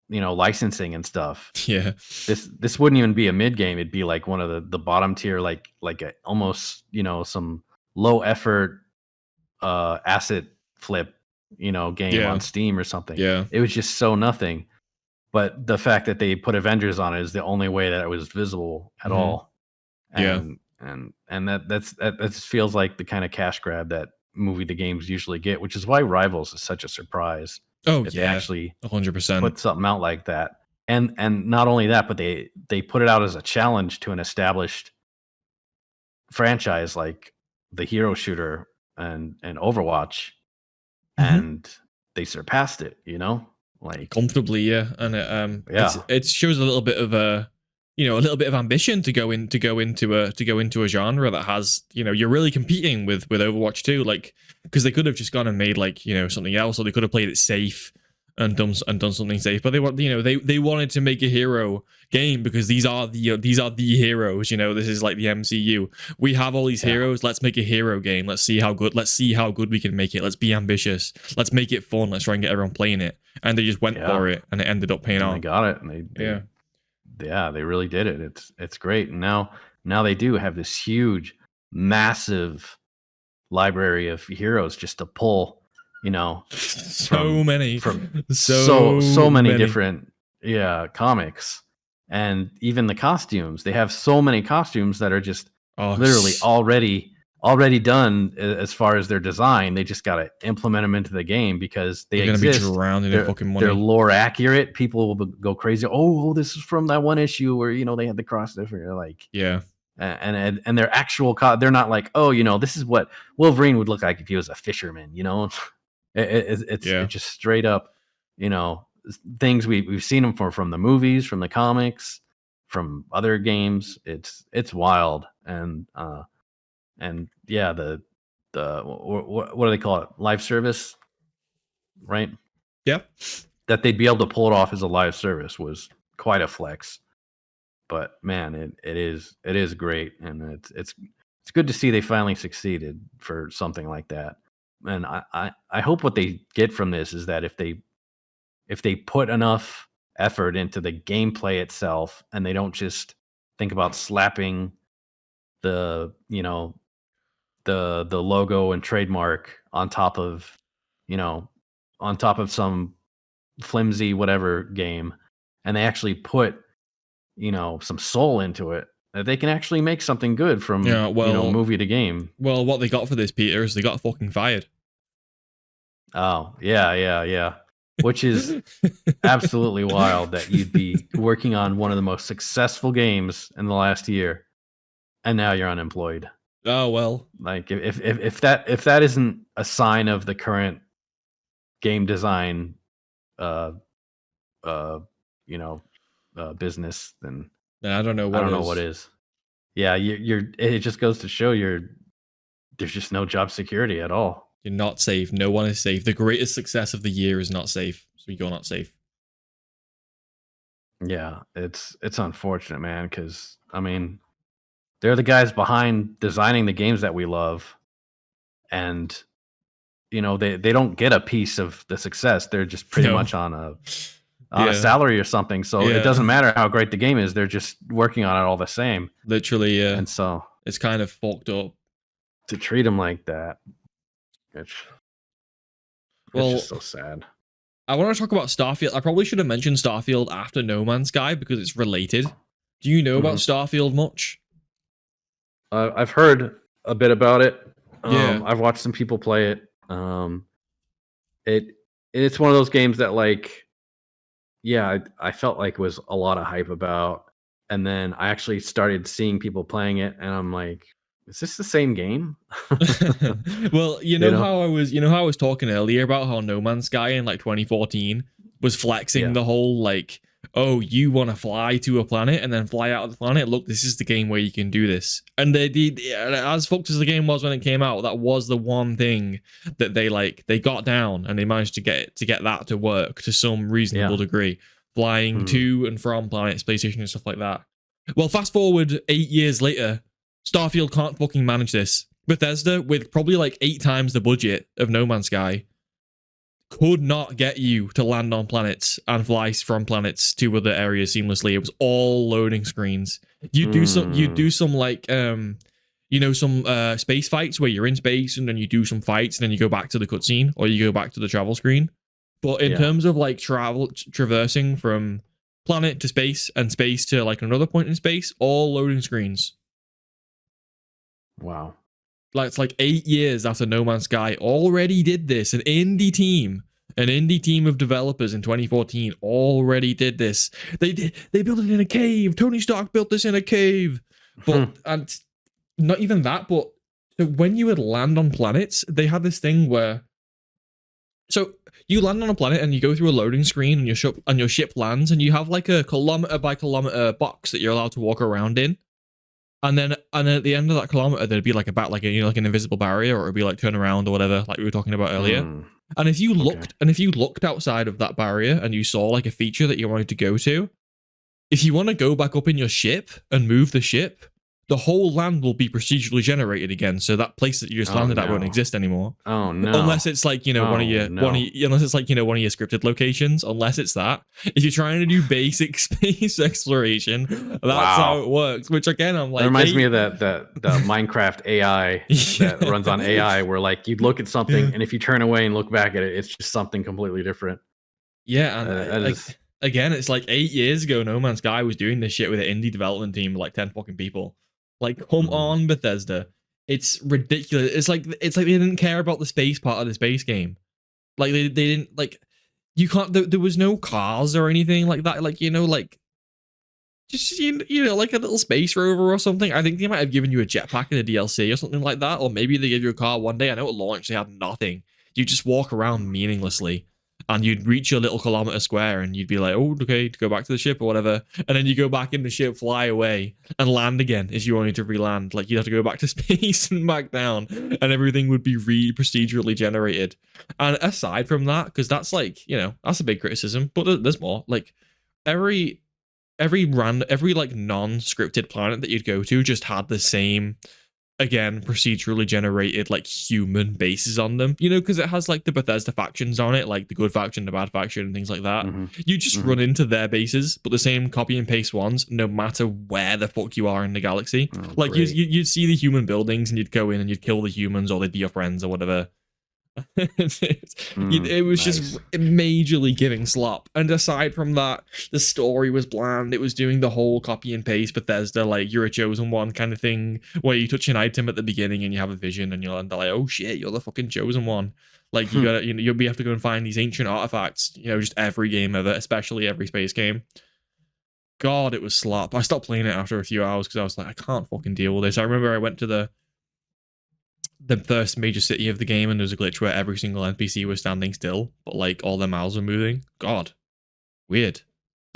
licensing and stuff, this wouldn't even be a mid game. It'd be like one of the bottom tier, like a, almost some low effort asset flip game on Steam or something. It was just so nothing. But the fact that they put Avengers on it is the only way that it was visible at all. And that just feels like the kind of cash grab that movie the games usually get, which is why Rivals is such a surprise. They actually 100% put something out like that. And not only that, but they put it out as a challenge to an established franchise like the hero shooter and Overwatch. And they surpassed it, you know? Like comfortably, yeah. And it shows a little bit of a little bit of ambition to go into a genre that has, you're really competing with Overwatch 2, like, because they could have just gone and made like, something else, or they could have played it safe and done something safe, but they want, they wanted to make a hero game because these are the heroes. This is like the MCU. We have all these heroes. Let's make a hero game. Let's see how good we can make it. Let's be ambitious. Let's make it fun. Let's try and get everyone playing it. And they just went for it, and it ended up paying off. They got it, and they really did it. It's great. And now they do have this huge, massive library of heroes just to pull. So many different comics, and even the costumes. They have so many costumes that are just literally already done as far as their design. They just got to implement them into the game because they're exist. Gonna be drowning in fucking money. They're lore accurate. People will go crazy. Oh, this is from that one issue where they had the cross different. Like and their actual they're not like, this is what Wolverine would look like if he was a fisherman. It's just straight up, things we've seen them from the movies, from the comics, from other games. It's wild. And yeah, the what do they call it? Live service, right? Yeah. That they'd be able to pull it off as a live service was quite a flex. But man, it is great, and it's good to see they finally succeeded for something like that. And I hope what they get from this is that if they put enough effort into the gameplay itself, and they don't just think about slapping the the logo and trademark on top of some flimsy whatever game, and they actually put some soul into it, that they can actually make something good from movie to game. Well, what they got for this, Peter, is they got fucking fired. Oh, yeah. Which is absolutely wild that you'd be working on one of the most successful games in the last year, and now you're unemployed. Oh well. Like if that isn't a sign of the current game design business, then I don't know what is. Yeah, it just goes to show there's just no job security at all. You're not safe. No one is safe. The greatest success of the year is not safe. So you're not safe. Yeah, it's unfortunate, man, because I mean, they're the guys behind designing the games that we love, and they don't get a piece of the success. They're just pretty much on a salary or something. So it doesn't matter how great the game is. They're just working on it all the same. Literally, yeah. And so it's kind of fucked up to treat them like that. It's just so sad. I want to talk about Starfield. I probably should have mentioned Starfield after No Man's Sky because it's related. Do you know about Starfield much? I've heard a bit about it. I've watched some people play it. It's one of those games that, like, I felt like was a lot of hype about, and then I actually started seeing people playing it, and I'm like, is this the same game? Well, how I was talking earlier about how No Man's Sky in like 2014 was flexing the whole like, oh, you want to fly to a planet and then fly out of the planet? Look, this is the game where you can do this. And they did, as fucked as the game was when it came out, that was the one thing that they got down, and they managed to get that to work to some reasonable degree, flying to and from planets, space station and stuff like that. Well, fast forward 8 years later, Starfield can't fucking manage this. Bethesda, with probably like 8 times the budget of No Man's Sky, could not get you to land on planets and fly from planets to other areas seamlessly. It was all loading screens. You do some like some space fights where you're in space and then you do some fights and then you go back to the cutscene or you go back to the travel screen. But in terms of like traversing from planet to space and space to like another point in space, all loading screens. Wow. Like it's like 8 years after No Man's Sky already did this. An indie team of developers in 2014 already did this. They built it in a cave. Tony Stark built this in a cave. But and not even that, but so when you would land on planets, they had this thing where So you land on a planet and you go through a loading screen and your ship lands and you have like a kilometer by kilometer box that you're allowed to walk around in. And then at the end of that kilometer, there'd be like like an invisible barrier, or it'd be like turn around or whatever, like we were talking about earlier. And if you looked outside of that barrier and you saw like a feature that you wanted to go to, if you want to go back up in your ship and move the ship, the whole land will be procedurally generated again. So that place that you just landed at won't exist anymore. Oh no! Unless it's like one of your scripted locations. Unless it's that. If you're trying to do basic space exploration, that's how it works. Which again, I'm like, it reminds me of the Minecraft AI that runs on AI, where like you'd look at something and if you turn away and look back at it, it's just something completely different. Yeah, and again, it's like 8 years ago, No Man's Sky was doing this shit with an indie development team of like 10 fucking people. Like, come on, Bethesda. It's ridiculous. It's like they didn't care about the space part of the space game. Like they didn't like you can't there was no cars or anything like that. Like, like just like a little space rover or something. I think they might have given you a jetpack in a DLC or something like that. Or maybe they gave you a car one day. I know at launch they had nothing. You just walk around meaninglessly. And you'd reach your little kilometer square and you'd be like, oh, okay, to go back to the ship or whatever. And then you go back in the ship, fly away, and land again if you wanted to re-land. Like, you'd have to go back to space and back down, and everything would be procedurally generated. And aside from that, because that's like, that's a big criticism, but there's more. Like, every like non-scripted planet that you'd go to just had the same, again, procedurally generated like human bases on them, because it has like the Bethesda factions on it, like the good faction, the bad faction, and things like that. You just run into their bases, but the same copy and paste ones, no matter where the fuck you are in the galaxy. Like you'd see the human buildings and you'd go in and you'd kill the humans, or they'd be your friends or whatever. It was just majorly giving slop. And aside from that, the story was bland. It was doing the whole copy and paste Bethesda, like you're a chosen one kind of thing, where you touch an item at the beginning and you have a vision and you're like, oh shit, you're the fucking chosen one. Like you gotta, you'll have to go and find these ancient artifacts. Just every game ever, especially every space game. God, it was slop. I stopped playing it after a few hours because I was like, I can't fucking deal with this. I remember I went to the first major city of the game and there was a glitch where every single NPC was standing still, but like all their mouths were moving. God, weird.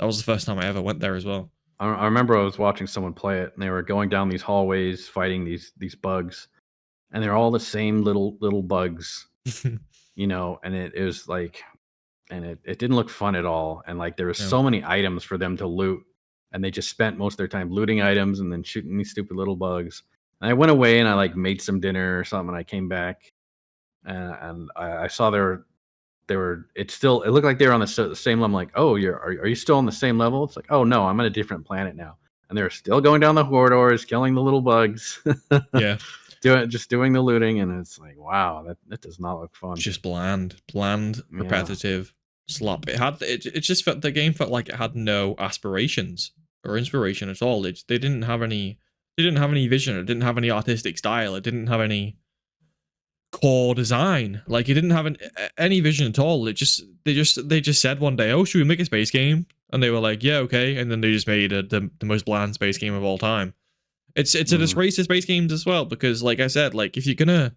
That was the first time I ever went there as well. I remember I was watching someone play it and they were going down these hallways fighting these bugs, and they're all the same little bugs, and it was like, and it didn't look fun at all. And like there was so many items for them to loot, and they just spent most of their time looting items and then shooting these stupid little bugs. And I went away and I like made some dinner or something. And I came back and I saw it looked like they were on the same level. I'm like, oh, are you still on the same level? It's like, oh no, I'm on a different planet now. And they're still going down the corridors, killing the little bugs. Yeah. doing the looting. And it's like, wow, that does not look fun. Just bland, repetitive, slop. It just felt, the game felt like it had no aspirations or inspiration at all. They didn't have any vision. It didn't have any artistic style. It didn't have any core design. Like it didn't have any vision at all. They just said one day, oh, should we make a space game? And they were like, yeah, okay. And then they just made the most bland space game of all time. It's a disgrace to space games as well, because like I said, like if you're gonna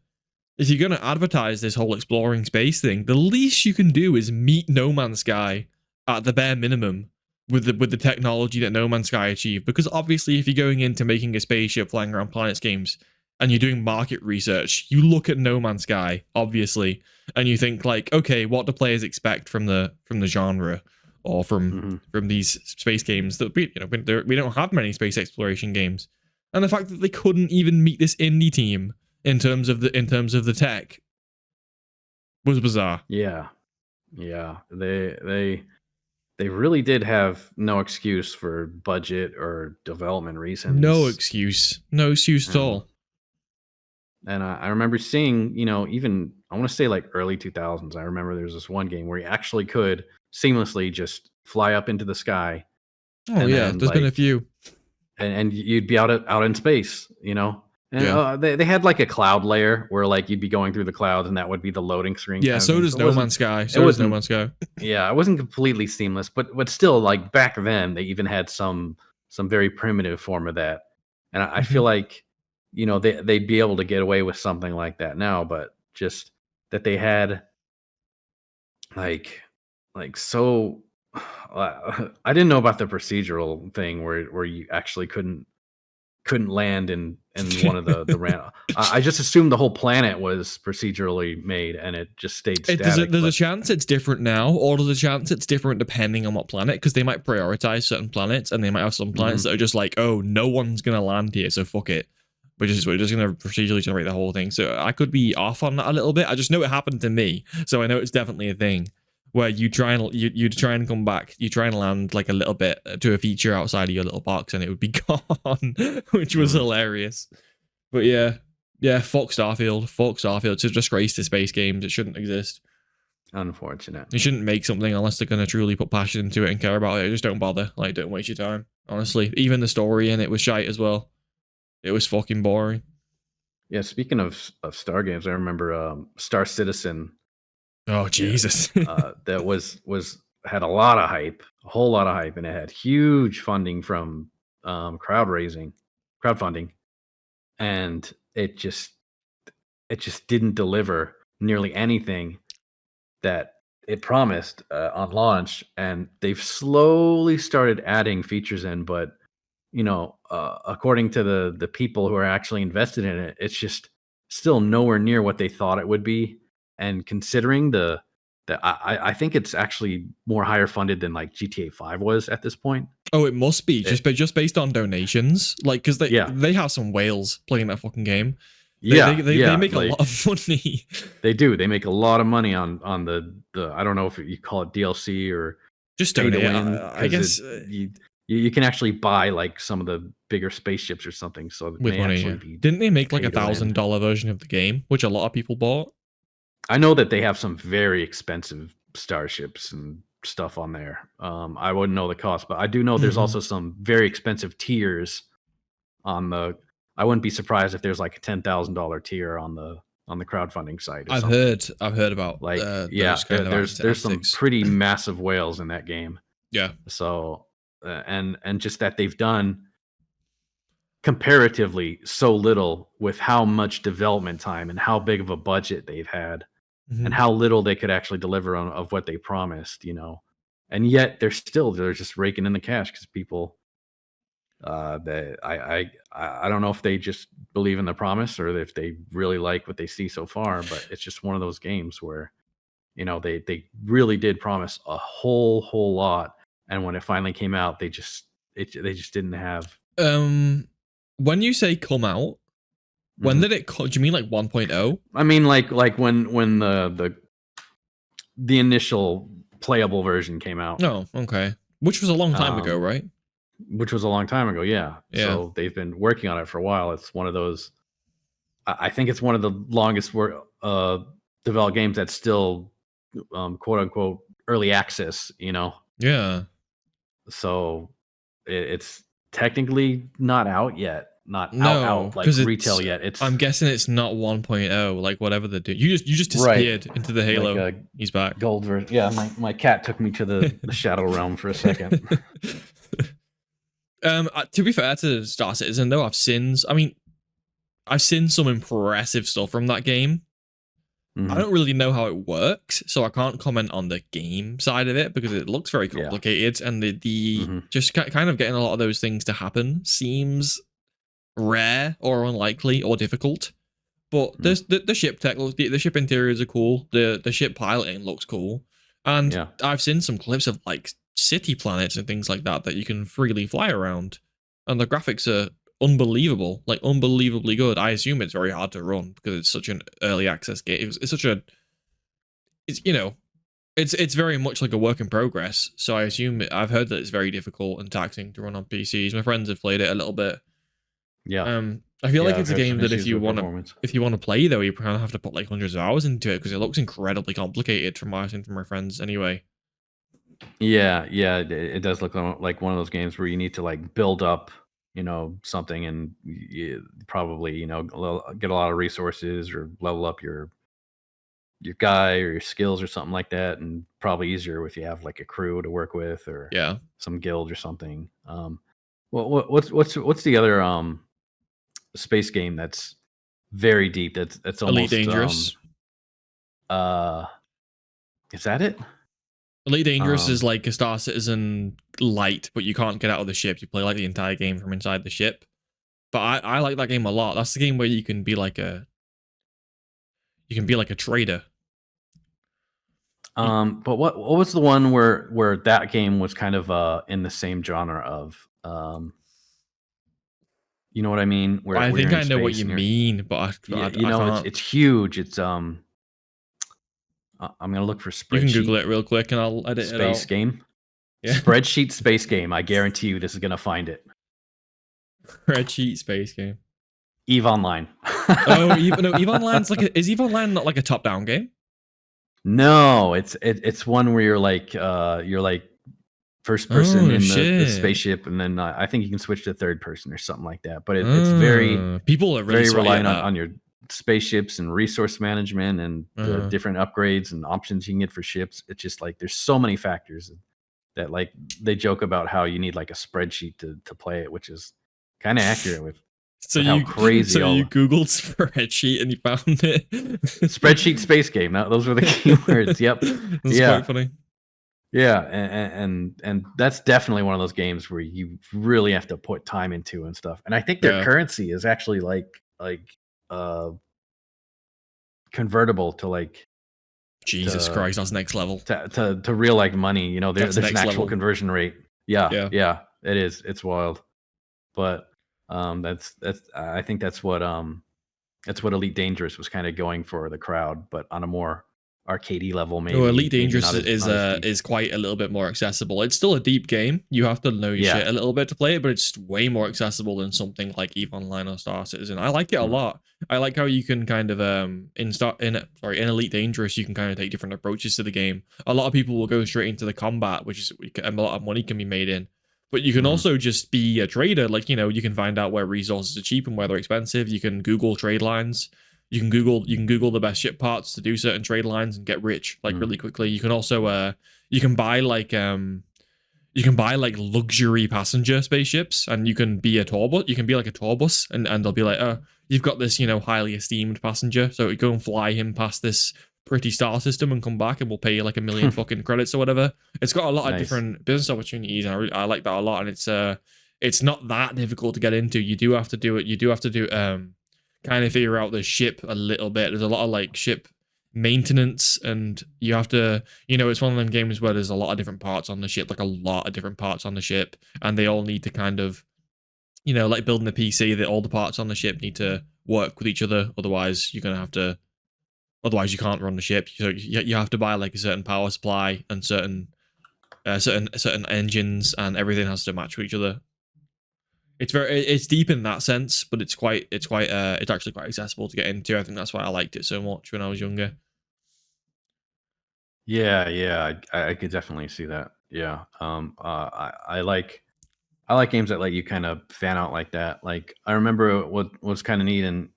advertise this whole exploring space thing, the least you can do is meet No Man's Sky at the bare minimum with the technology that No Man's Sky achieved. Because obviously if you're going into making a spaceship flying around planets games and you're doing market research, you look at No Man's Sky, obviously, and you think like, okay, what do players expect from the genre or from these space games that we don't have many space exploration games. And the fact that they couldn't even meet this indie team in terms of the tech was bizarre. Yeah. They really did have no excuse for budget or development reasons. No excuse at all. And I remember seeing, even I want to say like early 2000s. I remember there was this one game where you actually could seamlessly just fly up into the sky. Oh yeah, there's been a few. And you'd be out in space, And they had like a cloud layer where like you'd be going through the clouds and that would be the loading screen. Yeah, so does No Man's Sky. Yeah, it wasn't completely seamless, but still, like back then they even had some very primitive form of that. And I feel like, they'd be able to get away with something like that now, but just that they had like so. I didn't know about the procedural thing where you actually couldn't land in one of the ran. I just assumed the whole planet was procedurally made and it just stayed static. There's a chance it's different now, or there's a chance it's different depending on what planet, because they might prioritize certain planets, and they might have some planets that are just like, oh, no one's gonna land here, so fuck it. We're just gonna procedurally generate the whole thing. So I could be off on that a little bit. I just know it happened to me, so I know it's definitely a thing where you try and come back, you try and land like a little bit to a feature outside of your little box, and it would be gone, which was hilarious. But yeah, fuck Starfield. It's a disgrace to space games. It shouldn't exist. Unfortunate. You shouldn't make something unless they're gonna truly put passion into it and care about it. Just don't bother. Like, don't waste your time. Honestly, even the story in it was shite as well. It was fucking boring. Yeah, speaking of Star games, I remember Star Citizen. Oh Jesus! That was had a lot of hype, a whole lot of hype, and it had huge funding from crowdfunding, and it just didn't deliver nearly anything that it promised on launch. And they've slowly started adding features in, but according to the people who are actually invested in it, it's just still nowhere near what they thought it would be. And considering I think it's actually more higher funded than like GTA 5 was at this point. Oh, it must be just based on donations, like because they have some whales playing that fucking game. They make a lot of money. They do. They make a lot of money on the I don't know if you call it DLC or just donate. I guess you can actually buy like some of the bigger spaceships or something. So with money, didn't they make like $1,000 version of the game, which a lot of people bought? I know that they have some very expensive starships and stuff on there. I wouldn't know the cost, but I do know there's also some very expensive tiers on the. I wouldn't be surprised if there's like a $10,000 tier on the crowdfunding site. I've heard about like there's some pretty massive whales in that game. Yeah. So and just that they've done comparatively so little with how much development time and how big of a budget they've had. And how little they could actually deliver on of what they promised, and yet they're just raking in the cash because people, I don't know if they just believe in the promise or if they really like what they see so far, but it's just one of those games where, they really did promise a whole lot, and when it finally came out, they just didn't have. When you say come out. When did it come? Do you mean like 1.0? I mean like when the initial playable version came out. Oh, okay. Which was a long time ago, right? Which was a long time ago, yeah. So they've been working on it for a while. It's one of those. I think it's one of the longest developed games that's still quote unquote early access. Yeah. So it's technically not out yet. Not out like retail yet. I'm guessing it's not 1.0, like whatever they do. You just disappeared into the Halo. Like he's back. Gold version. Yeah, my cat took me to the Shadow Realm for a second. To be fair to Star Citizen though, I've seen some impressive stuff from that game. I don't really know how it works, so I can't comment on the game side of it because it looks very complicated, and the just kind of getting a lot of those things to happen seems rare or unlikely or difficult. But the ship tech looks, the ship interiors are cool, the ship piloting looks cool, and I've seen some clips of like city planets and things like that you can freely fly around, and the graphics are unbelievable, like unbelievably good. I assume it's very hard to run because it's such an early access game. It's very much like a work in progress, so I assume I've heard that it's very difficult and taxing to run on PCs. My friends have played it a little bit. Yeah. I feel like it's a game that if you want to play though, you kind of have to put like hundreds of hours into it because it looks incredibly complicated from what I've seen from my friends anyway. Yeah, it does look like one of those games where you need to like build up, something, and you probably, get a lot of resources or level up your guy or your skills or something like that, and probably easier if you have like a crew to work with or some guild or something. What's the other space game that's very deep, that's almost Elite Dangerous? Is that it? Elite Dangerous is Um, like a Star Citizen light, but you can't get out of the ship. You play like the entire game from inside the ship. But I like that game a lot. That's the game where you can be like a trader. but what was the one where that game was kind of in the same genre of you know what I mean? I Where you're think in I know what space you and you're mean, but yeah, I can't. it's huge. It's I'm gonna look for You can Google spreadsheet it real quick and I'll edit it space out. game. Yeah. Spreadsheet space game. I guarantee you this is gonna find it. Spreadsheet space game. EVE Online. Oh, EVE Online's is EVE Online not like a top-down game? No, it's one where you're like first person Oh in the shit. spaceship, and then I think you can switch to third person or something like that. But it's very People are really very sweaty at reliant that. on your spaceships and resource management and the Uh-huh. different upgrades and options you can get for ships. It's just like there's so many factors that like they joke about how you need like a spreadsheet to play it, which is kind of accurate So with how you crazy all the Googled spreadsheet and you found it. spreadsheet space game. Those were the keywords. Yep. That's Yeah. quite funny. Yeah, and that's definitely one of those games where you really have to put time into and stuff. And I think their Yeah. currency is actually uh convertible to like Jesus to Christ, that's next level. to real like money. You know, That's there's an next actual level. conversion rate. Yeah, Yeah. yeah, it is. It's wild. But that's I think that's what Elite Dangerous was kind of going for the crowd, but on a more arcadey level, No, Elite maybe Dangerous not as deep. is quite a little bit more accessible. It's still a deep game. You have to know your Yeah. shit a little bit to play it, but it's way more accessible than something like EVE Online or Star Citizen. I like it a Mm. lot. I like how you can kind of in Elite Dangerous you can kind of take different approaches to the game. A lot of people will go straight into the combat, which is a lot of money can be made in. But you can Mhm. also just be a trader. Like, you know, you can find out where resources are cheap and where they're expensive. You can Google trade lines. You can Google the best ship parts to do certain trade lines and get rich like really quickly. You can also you can buy luxury passenger spaceships and you can be a tour bus. You can be like a tour bus and they'll be like, oh, you've got this, you know, highly esteemed passenger. So you go and fly him past this pretty star system and come back and we'll pay you like 1 million fucking credits or whatever. It's got a lot of Nice. different business opportunities and I like that a lot. And it's not that difficult to get into. You do have to do it. You do have to do kind of figure out the ship a little bit. There's a lot of like ship maintenance and you have to, you know, it's one of them games where there's a lot of different parts on the ship, like a lot of different parts on the ship, and they all need to kind of, you know, like building a PC, that all the parts on the ship need to work with each other. Otherwise, you can't run the ship. So you have to buy like a certain power supply and certain engines, and everything has to match with each other. It's deep in that sense, but it's actually quite accessible to get into. I think that's why I liked it so much when I was younger. Yeah, yeah, I could definitely see that. Yeah, I like games that let you kind of fan out like that. Like I remember what was kind of neat in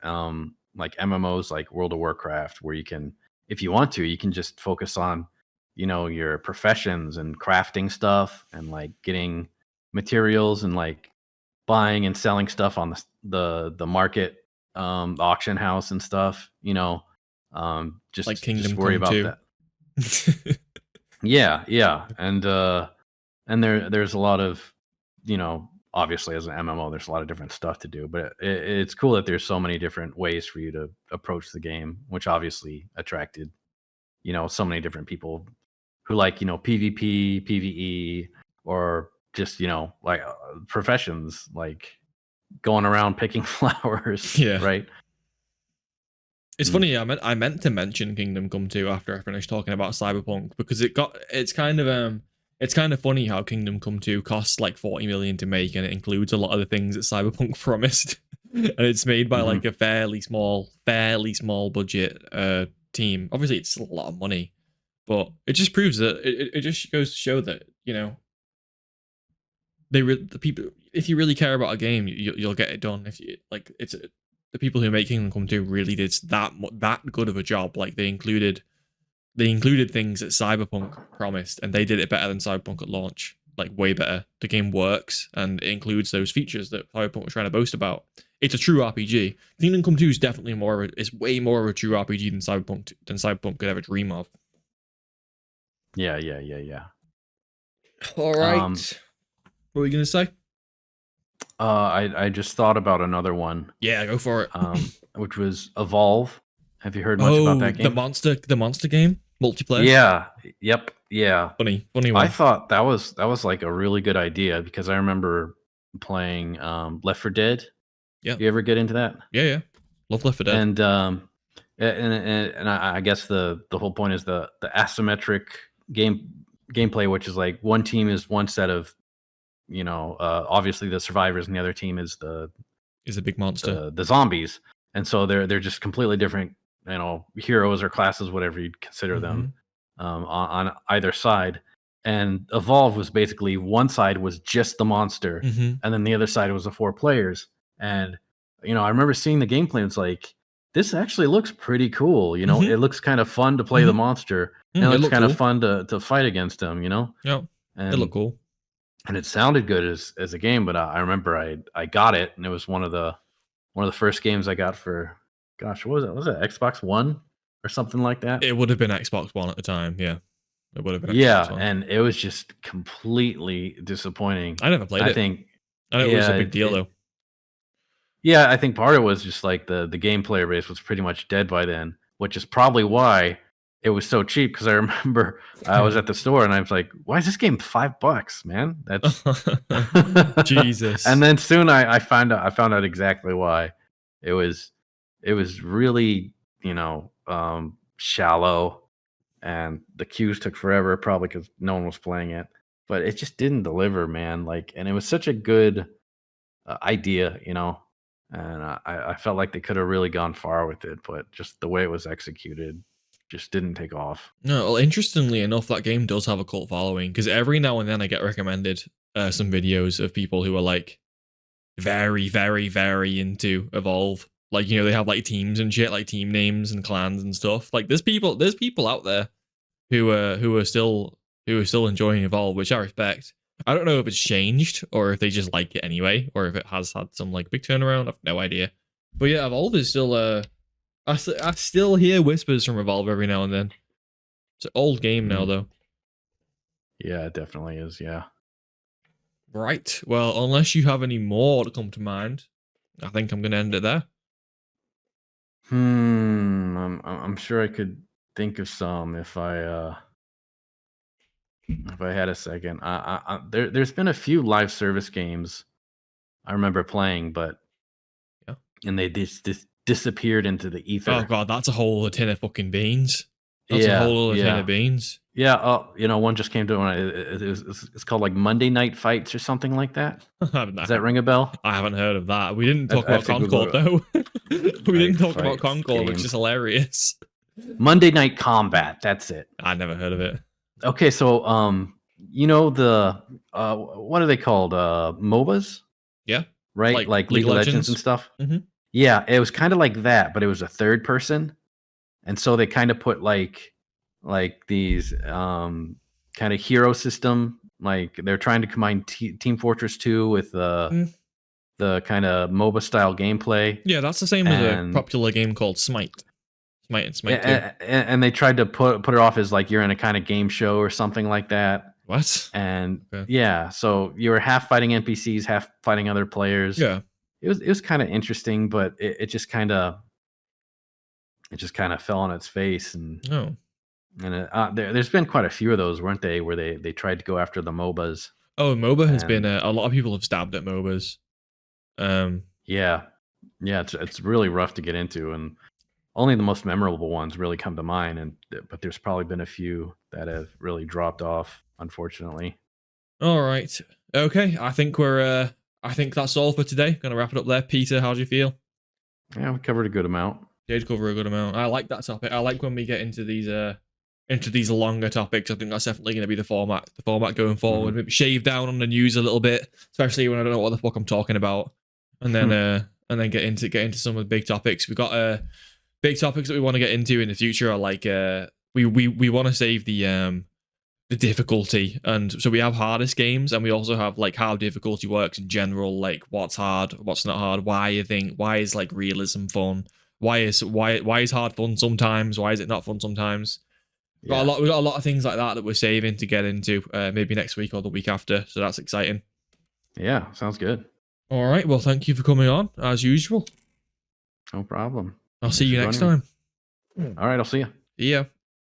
like MMOs like World of Warcraft, where you can, if you want to, you can just focus on, you know, your professions and crafting stuff and like getting materials and like buying and selling stuff on the market, the auction house and stuff. You know, Like just Kingdom worry Come about 2. that. Yeah, yeah, and there's a lot of, you know, obviously as an MMO, there's a lot of different stuff to do, but it's cool that there's so many different ways for you to approach the game, which obviously attracted, you know, so many different people who like, you know, PvP, PvE, or just, you know, like professions, like going around picking flowers, Yeah. right? It's funny. I meant to mention Kingdom Come 2 after I finished talking about Cyberpunk, because it's kind of funny how Kingdom Come 2 costs like 40 million to make, and it includes a lot of the things that Cyberpunk promised, and it's made by like a fairly small budget team. Obviously, it's still a lot of money, but it just proves that it just goes to show that, you know, the people, if you really care about a game, you'll get it done. If you like, the people who make Kingdom Come 2 really did that good of a job. Like they included things that Cyberpunk promised, and they did it better than Cyberpunk at launch. Like way better. The game works, and it includes those features that Cyberpunk was trying to boast about. It's a true RPG. Kingdom Come 2 is definitely is way more of a true RPG than Cyberpunk could ever dream of. Yeah, yeah, yeah, yeah. All right. Um, What were you gonna say? I just thought about another one, Yeah, go for it. which was Evolve. Have you heard much about Oh, that game? the monster game multiplayer. Yeah. Yep. Yeah. Funny I one. thought that was like a really good idea because I remember playing Left 4 Dead. Yeah. You ever get into that? Yeah. Love Left 4 Dead. And I guess the whole point is the asymmetric gameplay, which is like one team is one set of, obviously the survivors, and the other team is Is a big monster. the zombies, and so they're just completely different, heroes or classes, whatever you'd consider them, on either side. And Evolve was basically one side was just the monster, and then the other side was the 4 players. And I remember seeing the gameplay. And it's like, this actually looks pretty cool. It looks kind of fun to play the monster, and it looks kind of fun to fight against him. Yeah, and it looked cool. And it sounded good as a game, but I remember I got it, and it was one of the first games I got for, gosh, what was it? Was it Xbox One or something like that? It would have been Xbox One at the time. Yeah, it would have been. Yeah, Xbox One. And it was just completely disappointing. I never played it. I know it was a big deal though. Yeah, I think part of it was just like the game player base was pretty much dead by then, which is probably why it was so cheap. Because I remember I was at the store and I was like, "Why is this game $5, man?" That's Jesus. And then soon I found out exactly why. It was really shallow, and the queues took forever, probably because no one was playing it. But it just didn't deliver, man. And it was such a good idea, and I felt like they could have really gone far with it, but just the way it was executed just didn't take off. No, well, interestingly enough, that game does have a cult following, because every now and then I get recommended some videos of people who are like very, very, very into Evolve. Like, they have like teams and shit, like team names and clans and stuff. Like, there's people out there who are still enjoying Evolve, which I respect. I don't know if it's changed or if they just like it anyway, or if it has had some like big turnaround. I've no idea. But yeah, Evolve is still I still hear whispers from Evolve every now and then. It's an old game now though. Yeah, it definitely is, yeah. Right. Well, unless you have any more to come to mind, I think I'm gonna end it there. I'm sure I could think of some if I had a second. There's been a few live service games I remember playing, but and they just disappeared into the ether. Oh god, that's a whole tin of fucking beans. That's a whole other tin of beans. Yeah. One just came to mind. It's called like Monday Night Fights or something like that. Does that ring a bell? I haven't heard of that. We didn't talk about Concord though. We didn't talk about Concord, which is hilarious. Monday Night Combat. That's it. I never heard of it. Okay, so the what are they called? MOBAs? Yeah. Right? Like League of Legends and stuff. Mm-hmm. Yeah, it was kind of like that, but it was a third person. And so they kind of put like these kind of hero system, like they're trying to combine Team Fortress 2 with the kind of MOBA style gameplay. Yeah, that's the same as a popular game called Smite. Smite and Smite 2. And they tried to put it off as like you're in a kind of game show or something like that. What? And yeah, so you were half fighting NPCs, half fighting other players. Yeah. It was kind of interesting, but it just kind of fell on its face. And there's been quite a few of those, weren't they, where they tried to go after the MOBAs. Oh, MOBA has been a lot of people have stabbed at MOBAs. Yeah, it's really rough to get into, and only the most memorable ones really come to mind. But there's probably been a few that have really dropped off, unfortunately. All right, okay. I think that's all for today. Gonna wrap it up there. Peter, how do you feel? Yeah, we covered a good amount. Did cover a good amount. I like that topic. I like when we get into these longer topipics. I think that's definitely going to be the format going forward. Maybe shave down on the news a little bit, especially when I don't know what the fuck I'm talking about, and then get into some of the big topics. We got big topics that we want to get into in the future are like we want to save the difficulty, and so we have hardest games, and we also have like how difficulty works in general, like what's hard, what's not hard, why is like realism fun, why is hard fun sometimes, why is it not fun sometimes. We got a lot of things like that we're saving to get into maybe next week or the week after. So that's exciting. Yeah, sounds good. All right. Well, thank you for coming on as usual. No problem. I'll see you next time. All right, I'll see you. See ya.